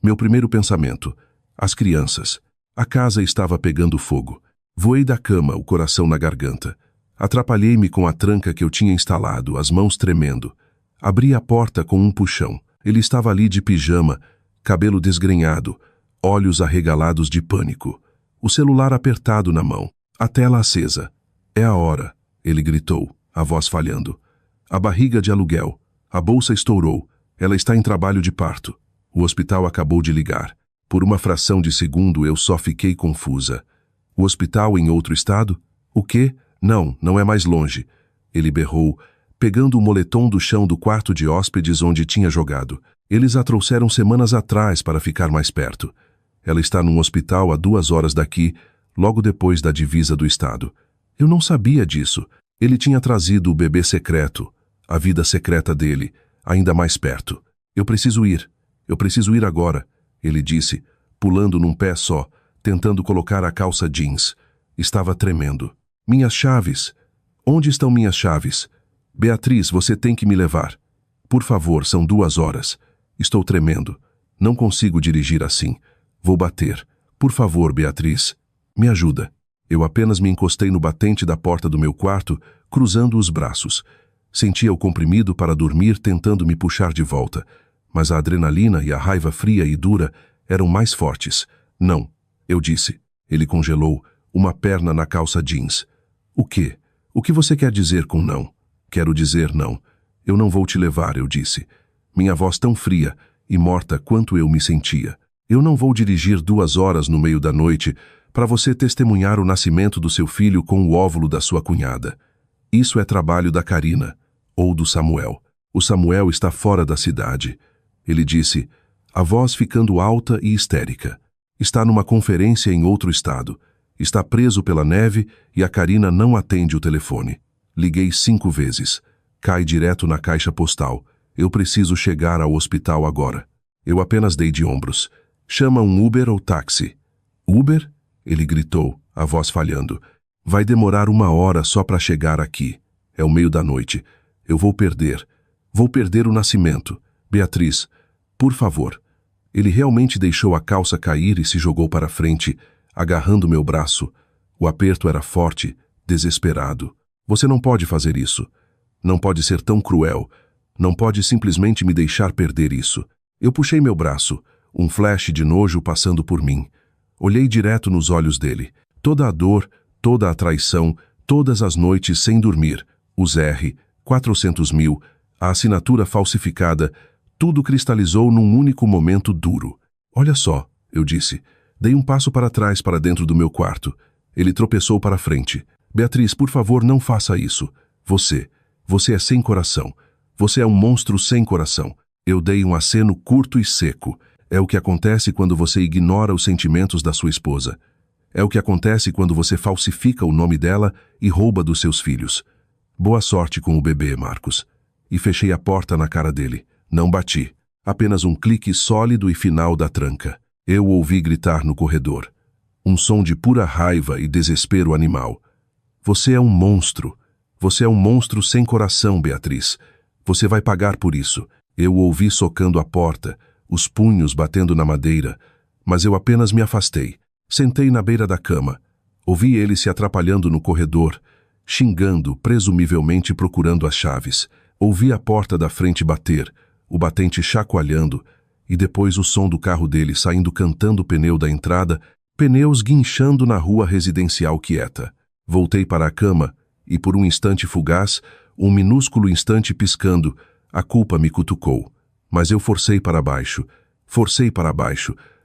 Meu primeiro pensamento, as crianças. A casa estava pegando fogo. Voei da cama, o coração na garganta. Atrapalhei-me com a tranca que eu tinha instalado, as mãos tremendo. Abri a porta com um puxão. Ele estava ali de pijama, cabelo desgrenhado, olhos arregalados de pânico. O celular apertado na mão, a tela acesa. É a hora, ele gritou, a voz falhando. A barriga de aluguel. A bolsa estourou. Ela está em trabalho de parto. O hospital acabou de ligar. Por uma fração de segundo eu só fiquei confusa. O hospital em outro estado? O quê? Não é mais longe. Ele berrou, pegando o moletom do chão do quarto de hóspedes onde tinha jogado. Eles a trouxeram semanas atrás para ficar mais perto. Ela está num hospital a 2 horas daqui, logo depois da divisa do estado. Eu não sabia disso. Ele tinha trazido o bebê secreto, a vida secreta dele, ainda mais perto. Eu preciso ir agora, ele disse, pulando num pé só, tentando colocar a calça jeans. Estava tremendo. Minhas chaves. Onde estão minhas chaves? Beatriz, você tem que me levar. Por favor, são 2 horas. Estou tremendo. Não consigo dirigir assim. Vou bater. Por favor, Beatriz, me ajuda. Eu apenas me encostei no batente da porta do meu quarto, cruzando os braços. Sentia o comprimido para dormir tentando me puxar de volta, mas a adrenalina e a raiva fria e dura eram mais fortes. Não, eu disse. Ele congelou, uma perna na calça jeans. O quê? O que você quer dizer com não? Quero dizer não. Eu não vou te levar, eu disse. Minha voz tão fria e morta quanto eu me sentia. Eu não vou dirigir 2 horas no meio da noite para você testemunhar o nascimento do seu filho com o óvulo da sua cunhada. Isso é trabalho da Karina, ou do Samuel. O Samuel está fora da cidade. Ele disse, a voz ficando alta e histérica. Está numa conferência em outro estado. Está preso pela neve e a Karina não atende o telefone. Liguei 5 vezes. Cai direto na caixa postal. Eu preciso chegar ao hospital agora. Eu apenas dei de ombros. Chama um Uber ou táxi. Uber? Ele gritou, a voz falhando. Vai demorar 1 hora só para chegar aqui. É o meio da noite. Eu vou perder. Vou perder o nascimento. Beatriz, por favor. Ele realmente deixou a calça cair e se jogou para frente, agarrando meu braço. O aperto era forte, desesperado. Você não pode fazer isso. Não pode ser tão cruel. Não pode simplesmente me deixar perder isso. Eu puxei meu braço, um flash de nojo passando por mim. Olhei direto nos olhos dele. Toda a dor, toda a traição, todas as noites sem dormir. Os R, 400 mil, a assinatura falsificada, tudo cristalizou num único momento duro. Olha só, eu disse. Dei um passo para trás para dentro do meu quarto. Ele tropeçou para frente. Beatriz, por favor, não faça isso. Você é sem coração. Você é um monstro sem coração. Eu dei um aceno curto e seco. É o que acontece quando você ignora os sentimentos da sua esposa. É o que acontece quando você falsifica o nome dela e rouba dos seus filhos. Boa sorte com o bebê, Marcos. E fechei a porta na cara dele. Não bati. Apenas um clique sólido e final da tranca. Eu o ouvi gritar no corredor. Um som de pura raiva e desespero animal. Você é um monstro. Você é um monstro sem coração, Beatriz. Você vai pagar por isso. Eu o ouvi socando a porta, os punhos batendo na madeira, mas eu apenas me afastei. Sentei na beira da cama. Ouvi ele se atrapalhando no corredor, xingando, presumivelmente procurando as chaves. Ouvi a porta da frente bater, o batente chacoalhando, e depois o som do carro dele saindo cantando o pneu da entrada, pneus guinchando na rua residencial quieta. Voltei para a cama, e por um instante fugaz, um minúsculo instante piscando, a culpa me cutucou. Mas eu forcei para baixo,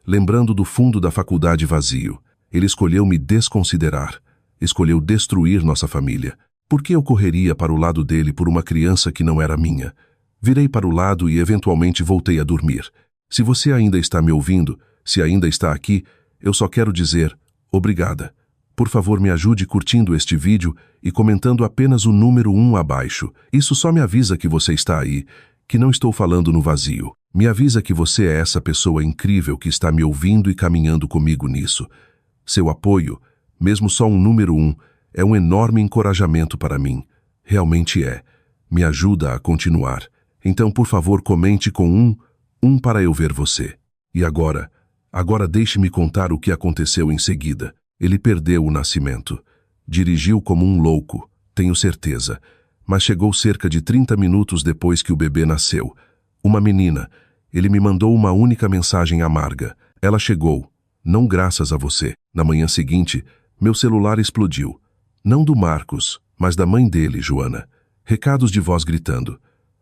lembrando do fundo da faculdade vazio. Ele escolheu me desconsiderar, escolheu destruir nossa família. Por que eu correria para o lado dele por uma criança que não era minha? Virei para o lado e eventualmente voltei a dormir. Se você ainda está me ouvindo, se ainda está aqui, eu só quero dizer, obrigada. Por favor, me ajude curtindo este vídeo e comentando apenas o número 1 abaixo. Isso só me avisa que você está aí, que não estou falando no vazio. Me avisa que você é essa pessoa incrível que está me ouvindo e caminhando comigo nisso. Seu apoio, mesmo só um número 1, é um enorme encorajamento para mim. Realmente é. Me ajuda a continuar. Então, por favor, comente com um para eu ver você. E agora deixe-me contar o que aconteceu em seguida. Ele perdeu o nascimento. Dirigiu como um louco, tenho certeza. Mas chegou cerca de 30 minutos depois que o bebê nasceu. Uma menina. Ele me mandou uma única mensagem amarga. Ela chegou. Não graças a você. Na manhã seguinte, meu celular explodiu. Não do Marcos, mas da mãe dele, Joana. Recados de voz gritando.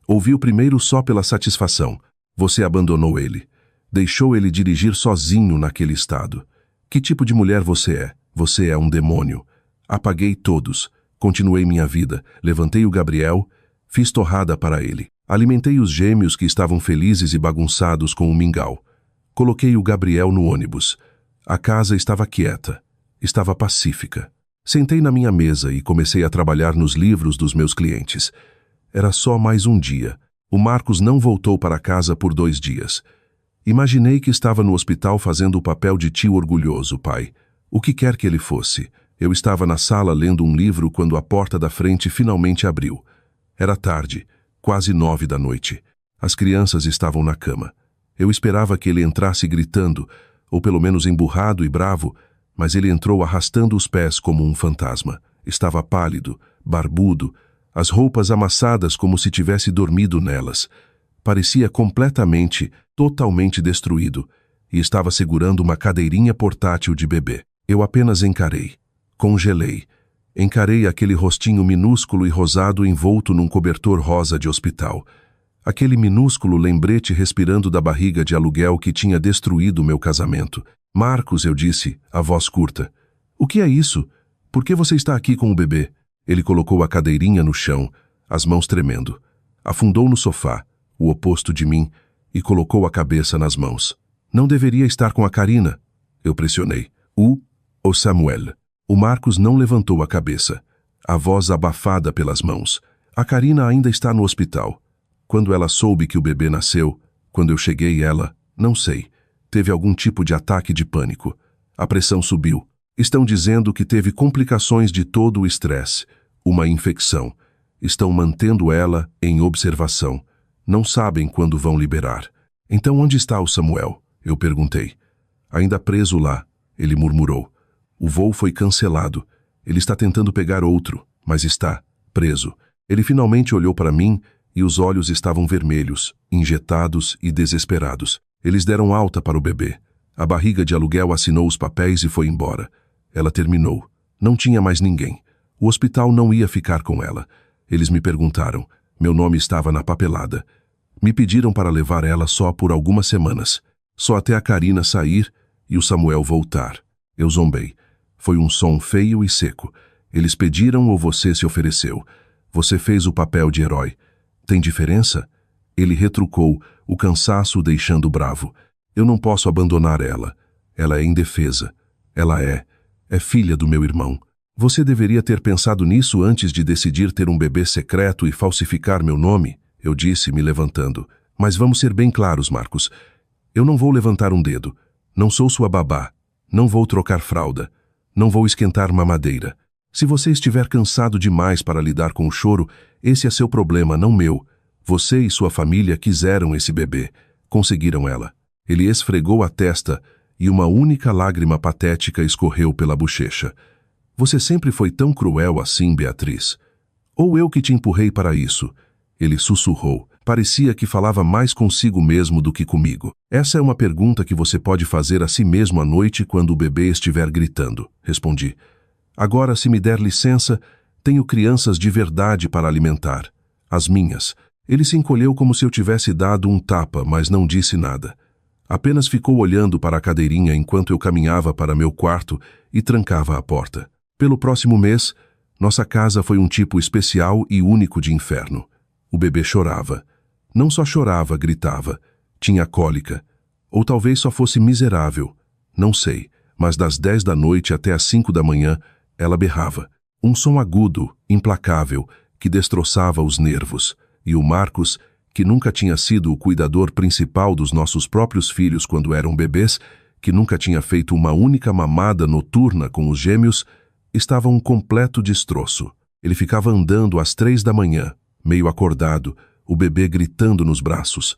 Ouvi o primeiro só pela satisfação. Você abandonou ele. Deixou ele dirigir sozinho naquele estado. Que tipo de mulher você é? Você é um demônio. Apaguei todos. Continuei minha vida. Levantei o Gabriel. Fiz torrada para ele. Alimentei os gêmeos que estavam felizes e bagunçados com o mingau. Coloquei o Gabriel no ônibus. A casa estava quieta. Estava pacífica. Sentei na minha mesa e comecei a trabalhar nos livros dos meus clientes. Era só mais um dia. O Marcos não voltou para casa por 2 dias. Imaginei que estava no hospital fazendo o papel de tio orgulhoso, pai. O que quer que ele fosse. Eu estava na sala lendo um livro quando a porta da frente finalmente abriu. Era tarde, quase 9 da noite. As crianças estavam na cama. Eu esperava que ele entrasse gritando, ou pelo menos emburrado e bravo, mas ele entrou arrastando os pés como um fantasma. Estava pálido, barbudo, as roupas amassadas como se tivesse dormido nelas. Parecia completamente, totalmente destruído, e estava segurando uma cadeirinha portátil de bebê. Eu apenas encarei. Congelei. Encarei aquele rostinho minúsculo e rosado envolto num cobertor rosa de hospital. Aquele minúsculo lembrete respirando da barriga de aluguel que tinha destruído meu casamento. Marcos, eu disse, a voz curta. O que é isso? Por que você está aqui com o bebê? Ele colocou a cadeirinha no chão, as mãos tremendo. Afundou no sofá, o oposto de mim, e colocou a cabeça nas mãos. Não deveria estar com a Karina. Eu pressionei. O Samuel. O Marcos não levantou a cabeça. A voz abafada pelas mãos. A Karina ainda está no hospital. Quando ela soube que o bebê nasceu, quando eu cheguei ela, não sei, teve algum tipo de ataque de pânico. A pressão subiu. Estão dizendo que teve complicações de todo o estresse, uma infecção. Estão mantendo ela em observação. Não sabem quando vão liberar. Então onde está o Samuel? Eu perguntei. Ainda preso lá, ele murmurou. O voo foi cancelado. Ele está tentando pegar outro, mas está preso. Ele finalmente olhou para mim e os olhos estavam vermelhos, injetados e desesperados. Eles deram alta para o bebê. A barriga de aluguel assinou os papéis e foi embora. Ela terminou. Não tinha mais ninguém. O hospital não ia ficar com ela. Eles me perguntaram. Meu nome estava na papelada. Me pediram para levar ela só por algumas semanas. Só até a Karina sair e o Samuel voltar. Eu zombei. Foi um som feio e seco. Eles pediram ou você se ofereceu? Você fez o papel de herói. Tem diferença? Ele retrucou, o cansaço o deixando bravo. Eu não posso abandonar ela. Ela é indefesa. Ela é filha do meu irmão. Você deveria ter pensado nisso antes de decidir ter um bebê secreto e falsificar meu nome, eu disse, me levantando. Mas vamos ser bem claros, Marcos. Eu não vou levantar um dedo. Não sou sua babá. Não vou trocar fralda. Não vou esquentar mamadeira. Se você estiver cansado demais para lidar com o choro, esse é seu problema, não meu. Você e sua família quiseram esse bebê. Conseguiram ela. Ele esfregou a testa e uma única lágrima patética escorreu pela bochecha. Você sempre foi tão cruel assim, Beatriz. Ou eu que te empurrei para isso? Ele sussurrou. Parecia que falava mais consigo mesmo do que comigo. Essa é uma pergunta que você pode fazer a si mesmo à noite quando o bebê estiver gritando, respondi. Agora, se me der licença, tenho crianças de verdade para alimentar. As minhas. Ele se encolheu como se eu tivesse dado um tapa, mas não disse nada. Apenas ficou olhando para a cadeirinha enquanto eu caminhava para meu quarto e trancava a porta. Pelo próximo mês, nossa casa foi um tipo especial e único de inferno. O bebê chorava. Não só chorava, gritava. Tinha cólica. Ou talvez só fosse miserável. Não sei, mas das 10 da noite até as 5 da manhã, ela berrava. Um som agudo, implacável, que destroçava os nervos. E o Marcos, que nunca tinha sido o cuidador principal dos nossos próprios filhos quando eram bebês, que nunca tinha feito uma única mamada noturna com os gêmeos, estava um completo destroço. Ele ficava andando às 3 da manhã, meio acordado, o bebê gritando nos braços.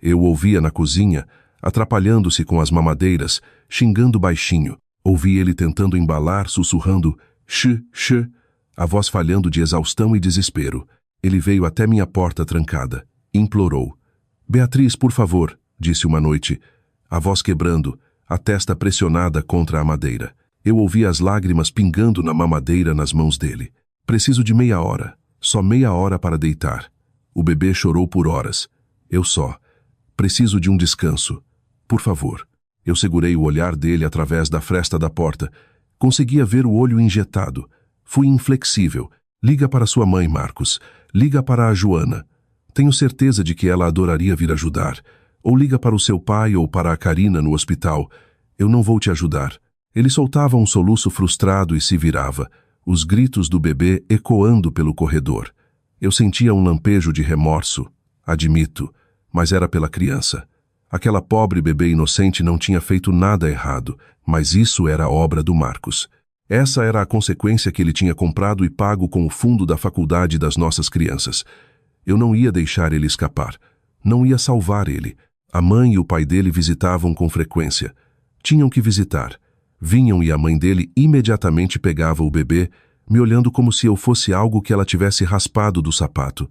Eu ouvia na cozinha, atrapalhando-se com as mamadeiras, xingando baixinho. Ouvi ele tentando embalar, sussurrando "X", a voz falhando de exaustão e desespero. Ele veio até minha porta trancada. Implorou. "Beatriz, por favor", disse uma noite, a voz quebrando, a testa pressionada contra a madeira. Eu ouvi as lágrimas pingando na mamadeira nas mãos dele. "Preciso de meia hora. Só meia hora para deitar." O bebê chorou por horas. Eu só. "Preciso de um descanso. Por favor." Eu segurei o olhar dele através da fresta da porta. Conseguia ver o olho injetado. Fui inflexível. "Liga para sua mãe, Marcos. Liga para a Joana. Tenho certeza de que ela adoraria vir ajudar. Ou liga para o seu pai ou para a Karina no hospital. Eu não vou te ajudar." Ele soltava um soluço frustrado e se virava, os gritos do bebê ecoando pelo corredor. Eu sentia um lampejo de remorso, admito, mas era pela criança. Aquela pobre bebê inocente não tinha feito nada errado, mas isso era obra do Marcos. Essa era a consequência que ele tinha comprado e pago com o fundo da faculdade das nossas crianças. Eu não ia deixar ele escapar. Não ia salvar ele. A mãe e o pai dele visitavam com frequência. Tinham que visitar. Vinham e a mãe dele imediatamente pegava o bebê, me olhando como se eu fosse algo que ela tivesse raspado do sapato.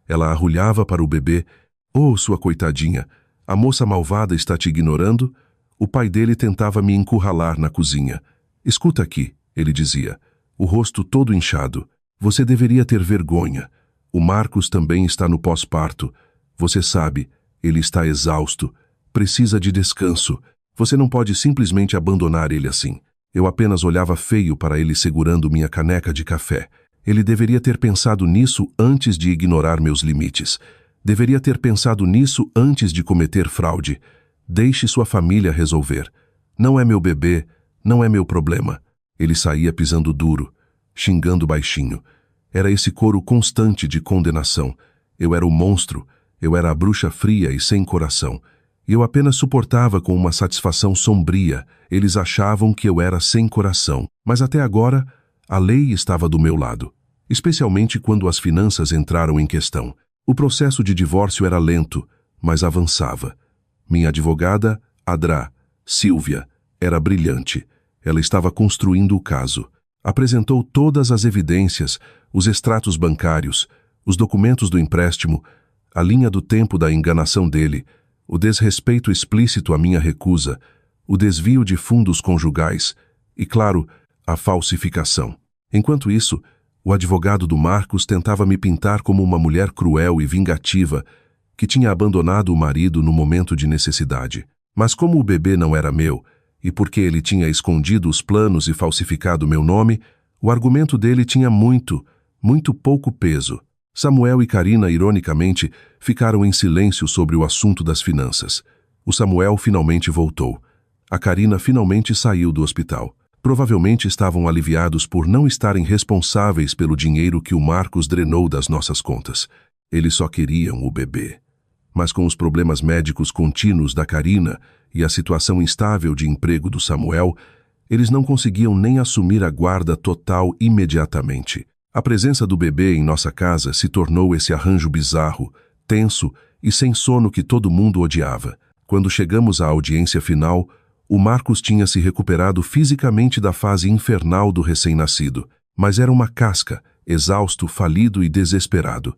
Ela arrulhava para o bebê. Oh, sua coitadinha, a moça malvada está te ignorando? O pai dele tentava me encurralar na cozinha. Escuta aqui, ele dizia, o rosto todo inchado. Você deveria ter vergonha. O Marcos também está no pós-parto. Você sabe, ele está exausto. Precisa de descanso. Você não pode simplesmente abandonar ele assim. Eu apenas olhava feio para ele segurando minha caneca de café. Ele deveria ter pensado nisso antes de ignorar meus limites. Deveria ter pensado nisso antes de cometer fraude. Deixe sua família resolver. Não é meu bebê, não é meu problema. Ele saía pisando duro, xingando baixinho. Era esse coro constante de condenação. Eu era o monstro, eu era a bruxa fria e sem coração. E eu apenas suportava com uma satisfação sombria. Eles achavam que eu era sem coração. Mas até agora, a lei estava do meu lado. Especialmente quando as finanças entraram em questão. O processo de divórcio era lento, mas avançava. Minha advogada, Adra, Silvia, era brilhante. Ela estava construindo o caso. Apresentou todas as evidências, os extratos bancários, os documentos do empréstimo, a linha do tempo da enganação dele, o desrespeito explícito à minha recusa, o desvio de fundos conjugais e, claro, a falsificação. Enquanto isso, o advogado do Marcos tentava me pintar como uma mulher cruel e vingativa que tinha abandonado o marido no momento de necessidade. Mas como o bebê não era meu, e porque ele tinha escondido os planos e falsificado meu nome, o argumento dele tinha muito pouco peso. Samuel e Karina, ironicamente, ficaram em silêncio sobre o assunto das finanças. O Samuel finalmente voltou. A Karina finalmente saiu do hospital. Provavelmente estavam aliviados por não estarem responsáveis pelo dinheiro que o Marcos drenou das nossas contas. Eles só queriam o bebê. Mas com os problemas médicos contínuos da Karina e a situação instável de emprego do Samuel, eles não conseguiam nem assumir a guarda total imediatamente. A presença do bebê em nossa casa se tornou esse arranjo bizarro, tenso e sem sono que todo mundo odiava. Quando chegamos à audiência final, o Marcos tinha se recuperado fisicamente da fase infernal do recém-nascido, mas era uma casca, exausto, falido e desesperado.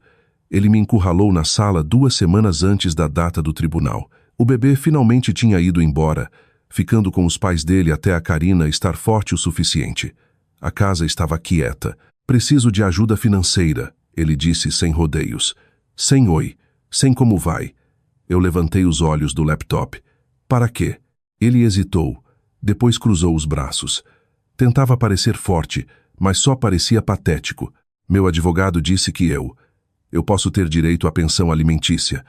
Ele me encurralou na sala 2 semanas antes da data do tribunal. O bebê finalmente tinha ido embora, ficando com os pais dele até a Karina estar forte o suficiente. A casa estava quieta. Preciso de ajuda financeira, ele disse sem rodeios. Sem oi, sem como vai. Eu levantei os olhos do laptop. Para quê? Ele hesitou, depois cruzou os braços. Tentava parecer forte, mas só parecia patético. Meu advogado disse que eu posso ter direito à pensão alimentícia.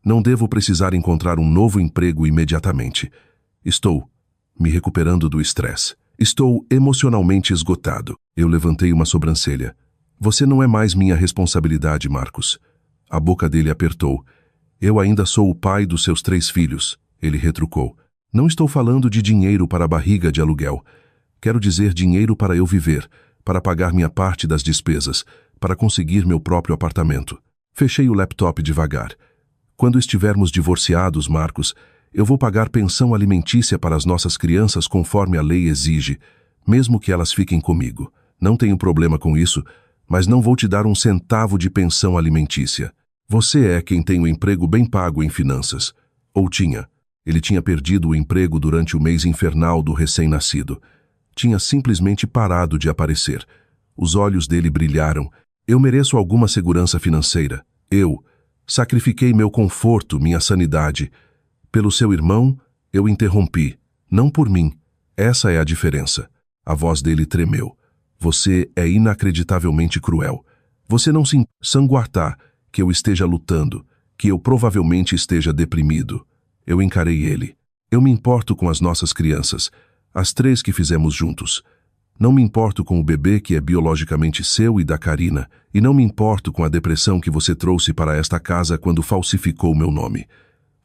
Não devo precisar encontrar um novo emprego imediatamente. Estou me recuperando do estresse. Estou emocionalmente esgotado. Eu levantei uma sobrancelha. Você não é mais minha responsabilidade, Marcos. A boca dele apertou. Eu ainda sou o pai dos seus 3 filhos, ele retrucou. Não estou falando de dinheiro para a barriga de aluguel. Quero dizer dinheiro para eu viver, para pagar minha parte das despesas, para conseguir meu próprio apartamento. Fechei o laptop devagar. Quando estivermos divorciados, Marcos, eu vou pagar pensão alimentícia para as nossas crianças conforme a lei exige, mesmo que elas fiquem comigo. Não tenho problema com isso, mas não vou te dar um centavo de pensão alimentícia. Você é quem tem um emprego bem pago em finanças. Ou tinha. Ele tinha perdido o emprego durante o mês infernal do recém-nascido. Tinha simplesmente parado de aparecer. Os olhos dele brilharam. Eu mereço alguma segurança financeira. Eu sacrifiquei meu conforto, minha sanidade. Pelo seu irmão, eu interrompi. Não por mim. Essa é a diferença. A voz dele tremeu. Você é inacreditavelmente cruel. Você não se sanguartar que eu esteja lutando, que eu provavelmente esteja deprimido. Eu encarei ele. Eu me importo com as nossas crianças, as 3 que fizemos juntos. Não me importo com o bebê que é biologicamente seu e da Karina, e não me importo com a depressão que você trouxe para esta casa quando falsificou meu nome.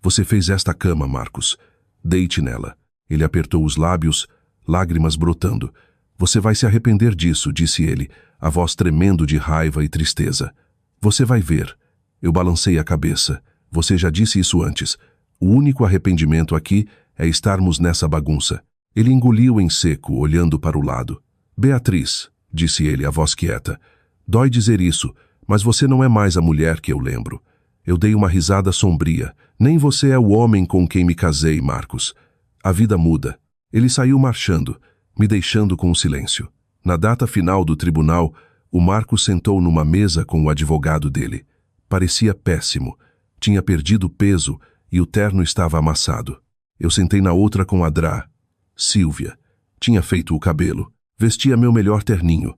Você fez esta cama, Marcos. Deite nela. Ele apertou os lábios, lágrimas brotando. Você vai se arrepender disso, disse ele, a voz tremendo de raiva e tristeza. Você vai ver. Eu balancei a cabeça. Você já disse isso antes. O único arrependimento aqui é estarmos nessa bagunça. Ele engoliu em seco, olhando para o lado. Beatriz, disse ele, a voz quieta. Dói dizer isso, mas você não é mais a mulher que eu lembro. Eu dei uma risada sombria. Nem você é o homem com quem me casei, Marcos. A vida muda. Ele saiu marchando, me deixando com o silêncio. Na data final do tribunal, o Marcos sentou numa mesa com o advogado dele. Parecia péssimo. Tinha perdido peso e o terno estava amassado. Eu sentei na outra com a Drá. Sílvia. Tinha feito o cabelo. Vestia meu melhor terninho.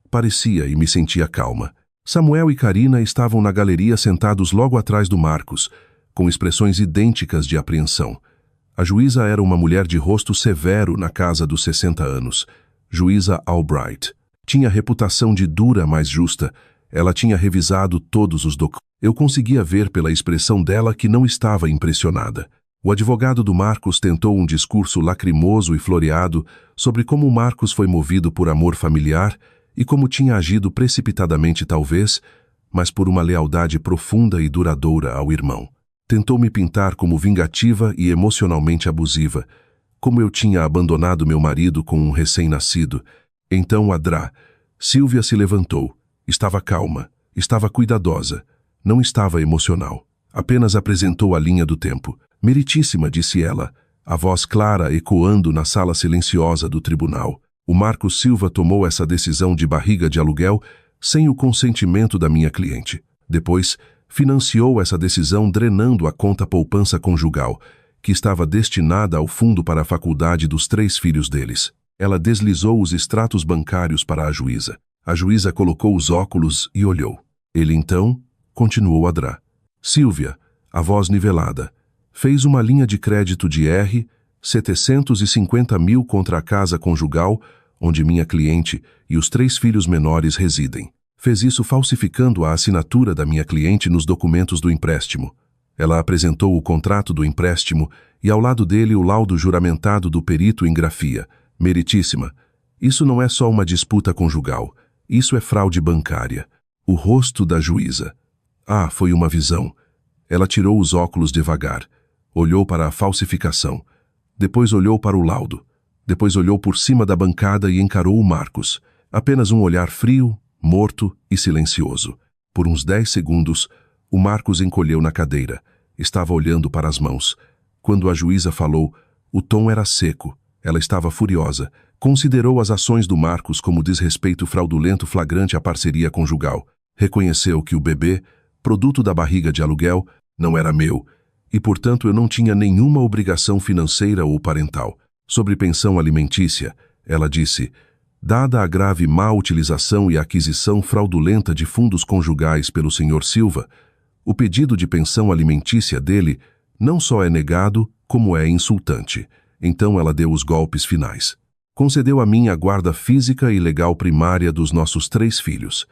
Parecia e me sentia calma. Samuel e Karina estavam na galeria sentados logo atrás do Marcos, com expressões idênticas de apreensão. A juíza era uma mulher de rosto severo na casa dos 60 anos. Juíza Albright. Tinha reputação de dura, mas justa. Ela tinha revisado todos os documentos. Eu conseguia ver pela expressão dela que não estava impressionada. O advogado do Marcos tentou um discurso lacrimoso e floreado sobre como o Marcos foi movido por amor familiar e como tinha agido precipitadamente talvez, mas por uma lealdade profunda e duradoura ao irmão. Tentou me pintar como vingativa e emocionalmente abusiva, como eu tinha abandonado meu marido com um recém-nascido. Então a Drá. Sílvia se levantou. Estava calma, estava cuidadosa, não estava emocional. Apenas apresentou a linha do tempo. Meritíssima, disse ela, a voz clara ecoando na sala silenciosa do tribunal. O Marcos Silva tomou essa decisão de barriga de aluguel sem o consentimento da minha cliente. Depois, financiou essa decisão drenando a conta poupança conjugal, que estava destinada ao fundo para a faculdade dos 3 filhos deles. Ela deslizou os extratos bancários para a juíza. A juíza colocou os óculos e olhou. Ele então continuou a Drá. Sílvia, a voz nivelada, fez uma linha de crédito de R$ 750 mil contra a casa conjugal, onde minha cliente e os 3 filhos menores residem. Fez isso falsificando a assinatura da minha cliente nos documentos do empréstimo. Ela apresentou o contrato do empréstimo e ao lado dele o laudo juramentado do perito em grafia. Meritíssima, isso não é só uma disputa conjugal, isso é fraude bancária. O rosto da juíza. Ah, foi uma visão. Ela tirou os óculos devagar, olhou para a falsificação, depois olhou para o laudo, depois olhou por cima da bancada e encarou o Marcos. Apenas um olhar frio, morto e silencioso. Por uns 10 segundos, o Marcos encolheu na cadeira. Estava olhando para as mãos. Quando a juíza falou, o tom era seco. Ela estava furiosa. Considerou as ações do Marcos como desrespeito fraudulento flagrante à parceria conjugal. Reconheceu que o bebê, produto da barriga de aluguel, não era meu, e portanto eu não tinha nenhuma obrigação financeira ou parental. Sobre pensão alimentícia, ela disse, dada a grave má utilização e aquisição fraudulenta de fundos conjugais pelo Sr. Silva, o pedido de pensão alimentícia dele não só é negado, como é insultante. Então ela deu os golpes finais. Concedeu a mim a guarda física e legal primária dos nossos 3 filhos.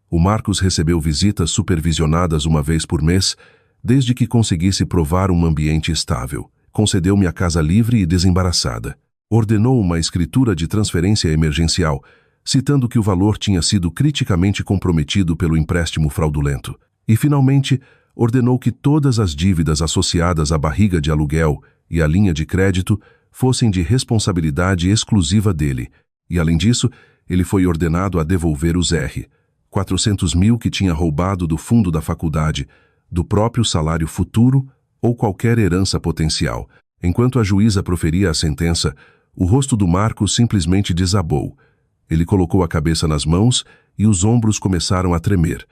O Marcos recebeu visitas supervisionadas uma vez por mês, desde que conseguisse provar um ambiente estável. Concedeu-me a casa livre e desembaraçada. Ordenou uma escritura de transferência emergencial, citando que o valor tinha sido criticamente comprometido pelo empréstimo fraudulento. E, finalmente, ordenou que todas as dívidas associadas à barriga de aluguel e à linha de crédito fossem de responsabilidade exclusiva dele. E, além disso, ele foi ordenado a devolver os R$ 400 mil que tinha roubado do fundo da faculdade, do próprio salário futuro ou qualquer herança potencial. Enquanto a juíza proferia a sentença, o rosto do Marcos simplesmente desabou. Ele colocou a cabeça nas mãos e os ombros começaram a tremer.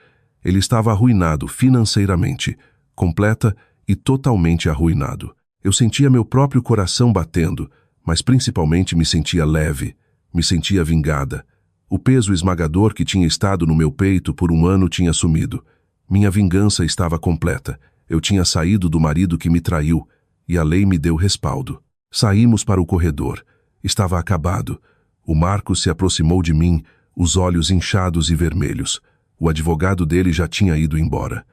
Ele estava arruinado financeiramente, completa e totalmente arruinado. Eu sentia meu próprio coração batendo, mas principalmente me sentia leve, me sentia vingada. O peso esmagador que tinha estado no meu peito por um ano tinha sumido. Minha vingança estava completa. Eu tinha saído do marido que me traiu, e a lei me deu respaldo. Saímos para o corredor. Estava acabado. O Marcos se aproximou de mim, os olhos inchados e vermelhos. O advogado dele já tinha ido embora.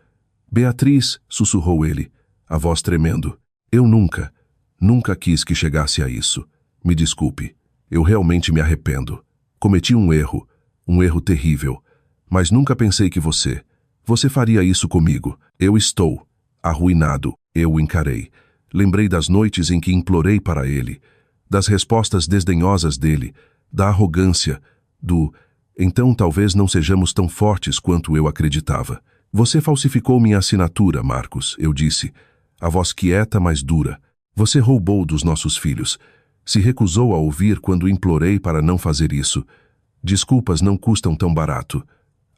Beatriz, sussurrou ele, a voz tremendo. Eu nunca quis que chegasse a isso. Me desculpe. Eu realmente me arrependo. Cometi um erro terrível. Mas nunca pensei que você faria isso comigo. Eu estou. Arruinado, eu o encarei. Lembrei das noites em que implorei para ele, das respostas desdenhosas dele, da arrogância, do "então talvez não sejamos tão fortes quanto eu acreditava". Você falsificou minha assinatura, Marcos, eu disse, a voz quieta, mas dura. Você roubou dos nossos filhos. Se recusou a ouvir quando implorei para não fazer isso. Desculpas não custam tão barato.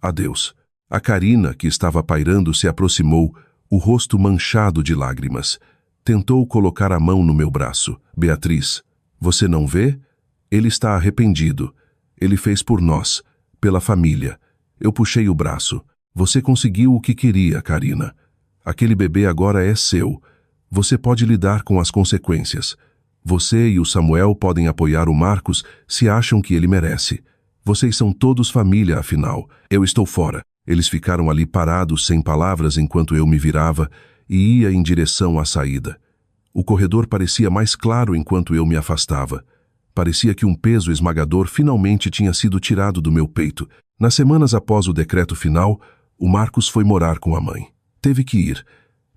Adeus. A Karina, que estava pairando, se aproximou, o rosto manchado de lágrimas. Tentou colocar a mão no meu braço. Beatriz, você não vê? Ele está arrependido. Ele fez por nós, pela família. Eu puxei o braço. Você conseguiu o que queria, Karina. Aquele bebê agora é seu. Você pode lidar com as consequências. Você e o Samuel podem apoiar o Marcos se acham que ele merece. Vocês são todos família, afinal. Eu estou fora. Eles ficaram ali parados, sem palavras, enquanto eu me virava e ia em direção à saída. O corredor parecia mais claro enquanto eu me afastava. Parecia que um peso esmagador finalmente tinha sido tirado do meu peito. Nas semanas após o decreto final, o Marcos foi morar com a mãe. Teve que ir.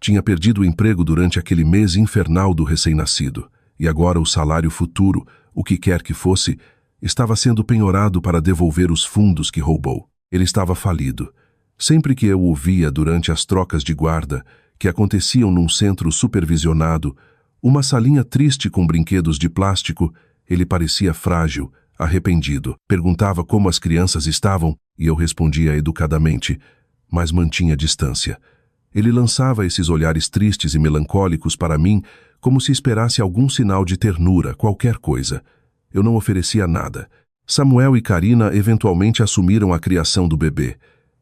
Tinha perdido o emprego durante aquele mês infernal do recém-nascido. E agora o salário futuro, o que quer que fosse, estava sendo penhorado para devolver os fundos que roubou. Ele estava falido. Sempre que eu o via durante as trocas de guarda, que aconteciam num centro supervisionado, uma salinha triste com brinquedos de plástico, ele parecia frágil, arrependido. Perguntava como as crianças estavam e eu respondia educadamente, mas mantinha distância. Ele lançava esses olhares tristes e melancólicos para mim como se esperasse algum sinal de ternura, qualquer coisa. Eu não oferecia nada. Samuel e Karina eventualmente assumiram a criação do bebê.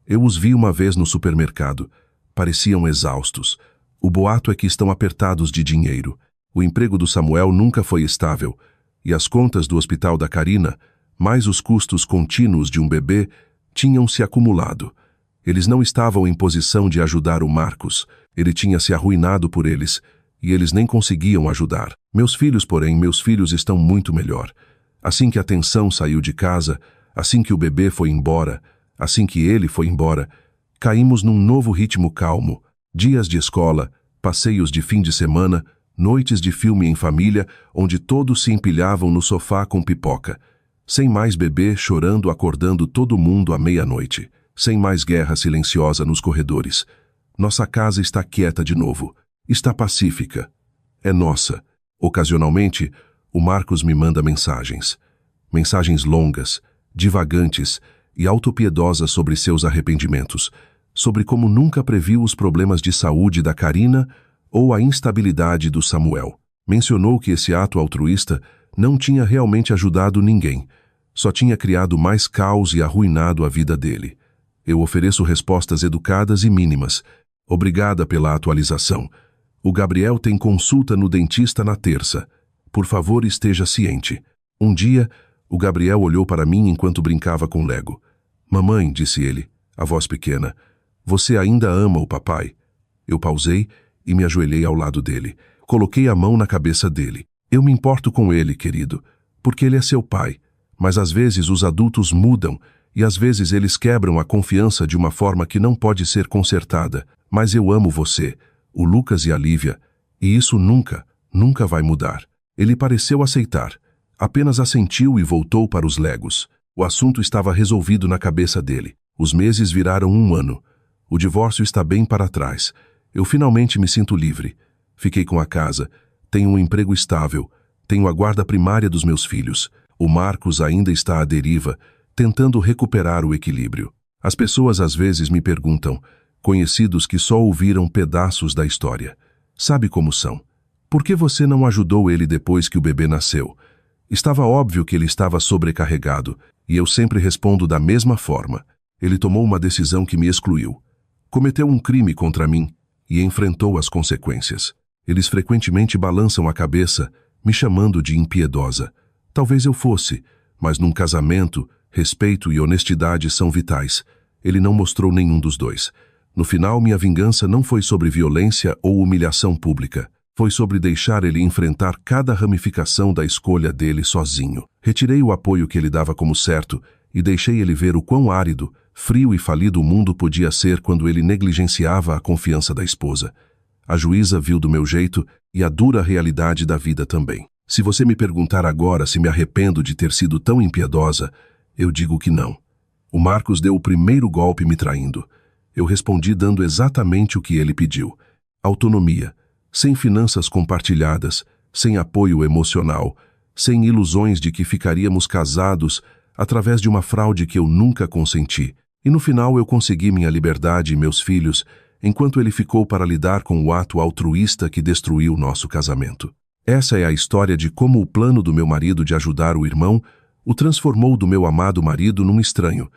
Eu os vi uma vez no supermercado. Pareciam exaustos. O boato é que estão apertados de dinheiro. O emprego do Samuel nunca foi estável. E as contas do hospital da Karina, mais os custos contínuos de um bebê, tinham se acumulado. Eles não estavam em posição de ajudar o Marcos. Ele tinha se arruinado por eles. E eles nem conseguiam ajudar. Meus filhos estão muito melhor. Assim que a tensão saiu de casa, assim que o bebê foi embora, assim que ele foi embora, caímos num novo ritmo calmo. Dias de escola, passeios de fim de semana, noites de filme em família, onde todos se empilhavam no sofá com pipoca. Sem mais bebê chorando acordando todo mundo à meia-noite. Sem mais guerra silenciosa nos corredores. Nossa casa está quieta de novo. Está pacífica. É nossa. Ocasionalmente, o Marcos me manda mensagens. Mensagens longas, divagantes e autopiedosas sobre seus arrependimentos, sobre como nunca previu os problemas de saúde da Karina ou a instabilidade do Samuel. Mencionou que esse ato altruísta não tinha realmente ajudado ninguém, só tinha criado mais caos e arruinado a vida dele. Eu ofereço respostas educadas e mínimas. Obrigada pela atualização. O Gabriel tem consulta no dentista na terça. Por favor, esteja ciente. Um dia, o Gabriel olhou para mim enquanto brincava com Lego. Mamãe, disse ele, a voz pequena, você ainda ama o papai? Eu pausei e me ajoelhei ao lado dele. Coloquei a mão na cabeça dele. Eu me importo com ele, querido, porque ele é seu pai. Mas às vezes os adultos mudam e às vezes eles quebram a confiança de uma forma que não pode ser consertada. Mas eu amo você, o Lucas e a Lívia, e isso nunca vai mudar. Ele pareceu aceitar. Apenas assentiu e voltou para os Legos. O assunto estava resolvido na cabeça dele. Os meses viraram um ano. O divórcio está bem para trás. Eu finalmente me sinto livre. Fiquei com a casa. Tenho um emprego estável. Tenho a guarda primária dos meus filhos. O Marcos ainda está à deriva, tentando recuperar o equilíbrio. As pessoas às vezes me perguntam, conhecidos que só ouviram pedaços da história. Sabe como são? Por que você não ajudou ele depois que o bebê nasceu? Estava óbvio que ele estava sobrecarregado, e eu sempre respondo da mesma forma. Ele tomou uma decisão que me excluiu. Cometeu um crime contra mim e enfrentou as consequências. Eles frequentemente balançam a cabeça, me chamando de impiedosa. Talvez eu fosse, mas num casamento, respeito e honestidade são vitais. Ele não mostrou nenhum dos dois. No final, minha vingança não foi sobre violência ou humilhação pública. Foi sobre deixar ele enfrentar cada ramificação da escolha dele sozinho. Retirei o apoio que ele dava como certo e deixei ele ver o quão árido, frio e falido o mundo podia ser quando ele negligenciava a confiança da esposa. A juíza viu do meu jeito e a dura realidade da vida também. Se você me perguntar agora se me arrependo de ter sido tão impiedosa, eu digo que não. O Marcos deu o primeiro golpe me traindo. Eu respondi dando exatamente o que ele pediu. Autonomia, sem finanças compartilhadas, sem apoio emocional, sem ilusões de que ficaríamos casados através de uma fraude que eu nunca consenti. E no final eu consegui minha liberdade e meus filhos, enquanto ele ficou para lidar com o ato altruísta que destruiu nosso casamento. Essa é a história de como o plano do meu marido de ajudar o irmão o transformou do meu amado marido num estranho,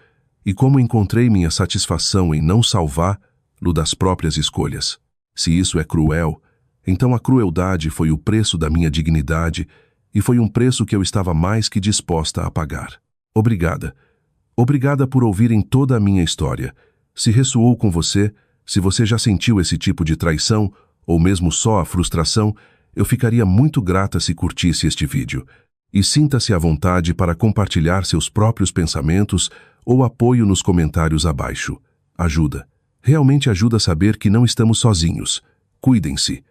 e como encontrei minha satisfação em não salvá-lo das próprias escolhas. Se isso é cruel, então a crueldade foi o preço da minha dignidade e foi um preço que eu estava mais que disposta a pagar. Obrigada. Obrigada por ouvirem toda a minha história. Se ressoou com você, se você já sentiu esse tipo de traição, ou mesmo só a frustração, eu ficaria muito grata se curtisse este vídeo. E sinta-se à vontade para compartilhar seus próprios pensamentos ou apoio nos comentários abaixo. Ajuda. Realmente ajuda a saber que não estamos sozinhos. Cuidem-se.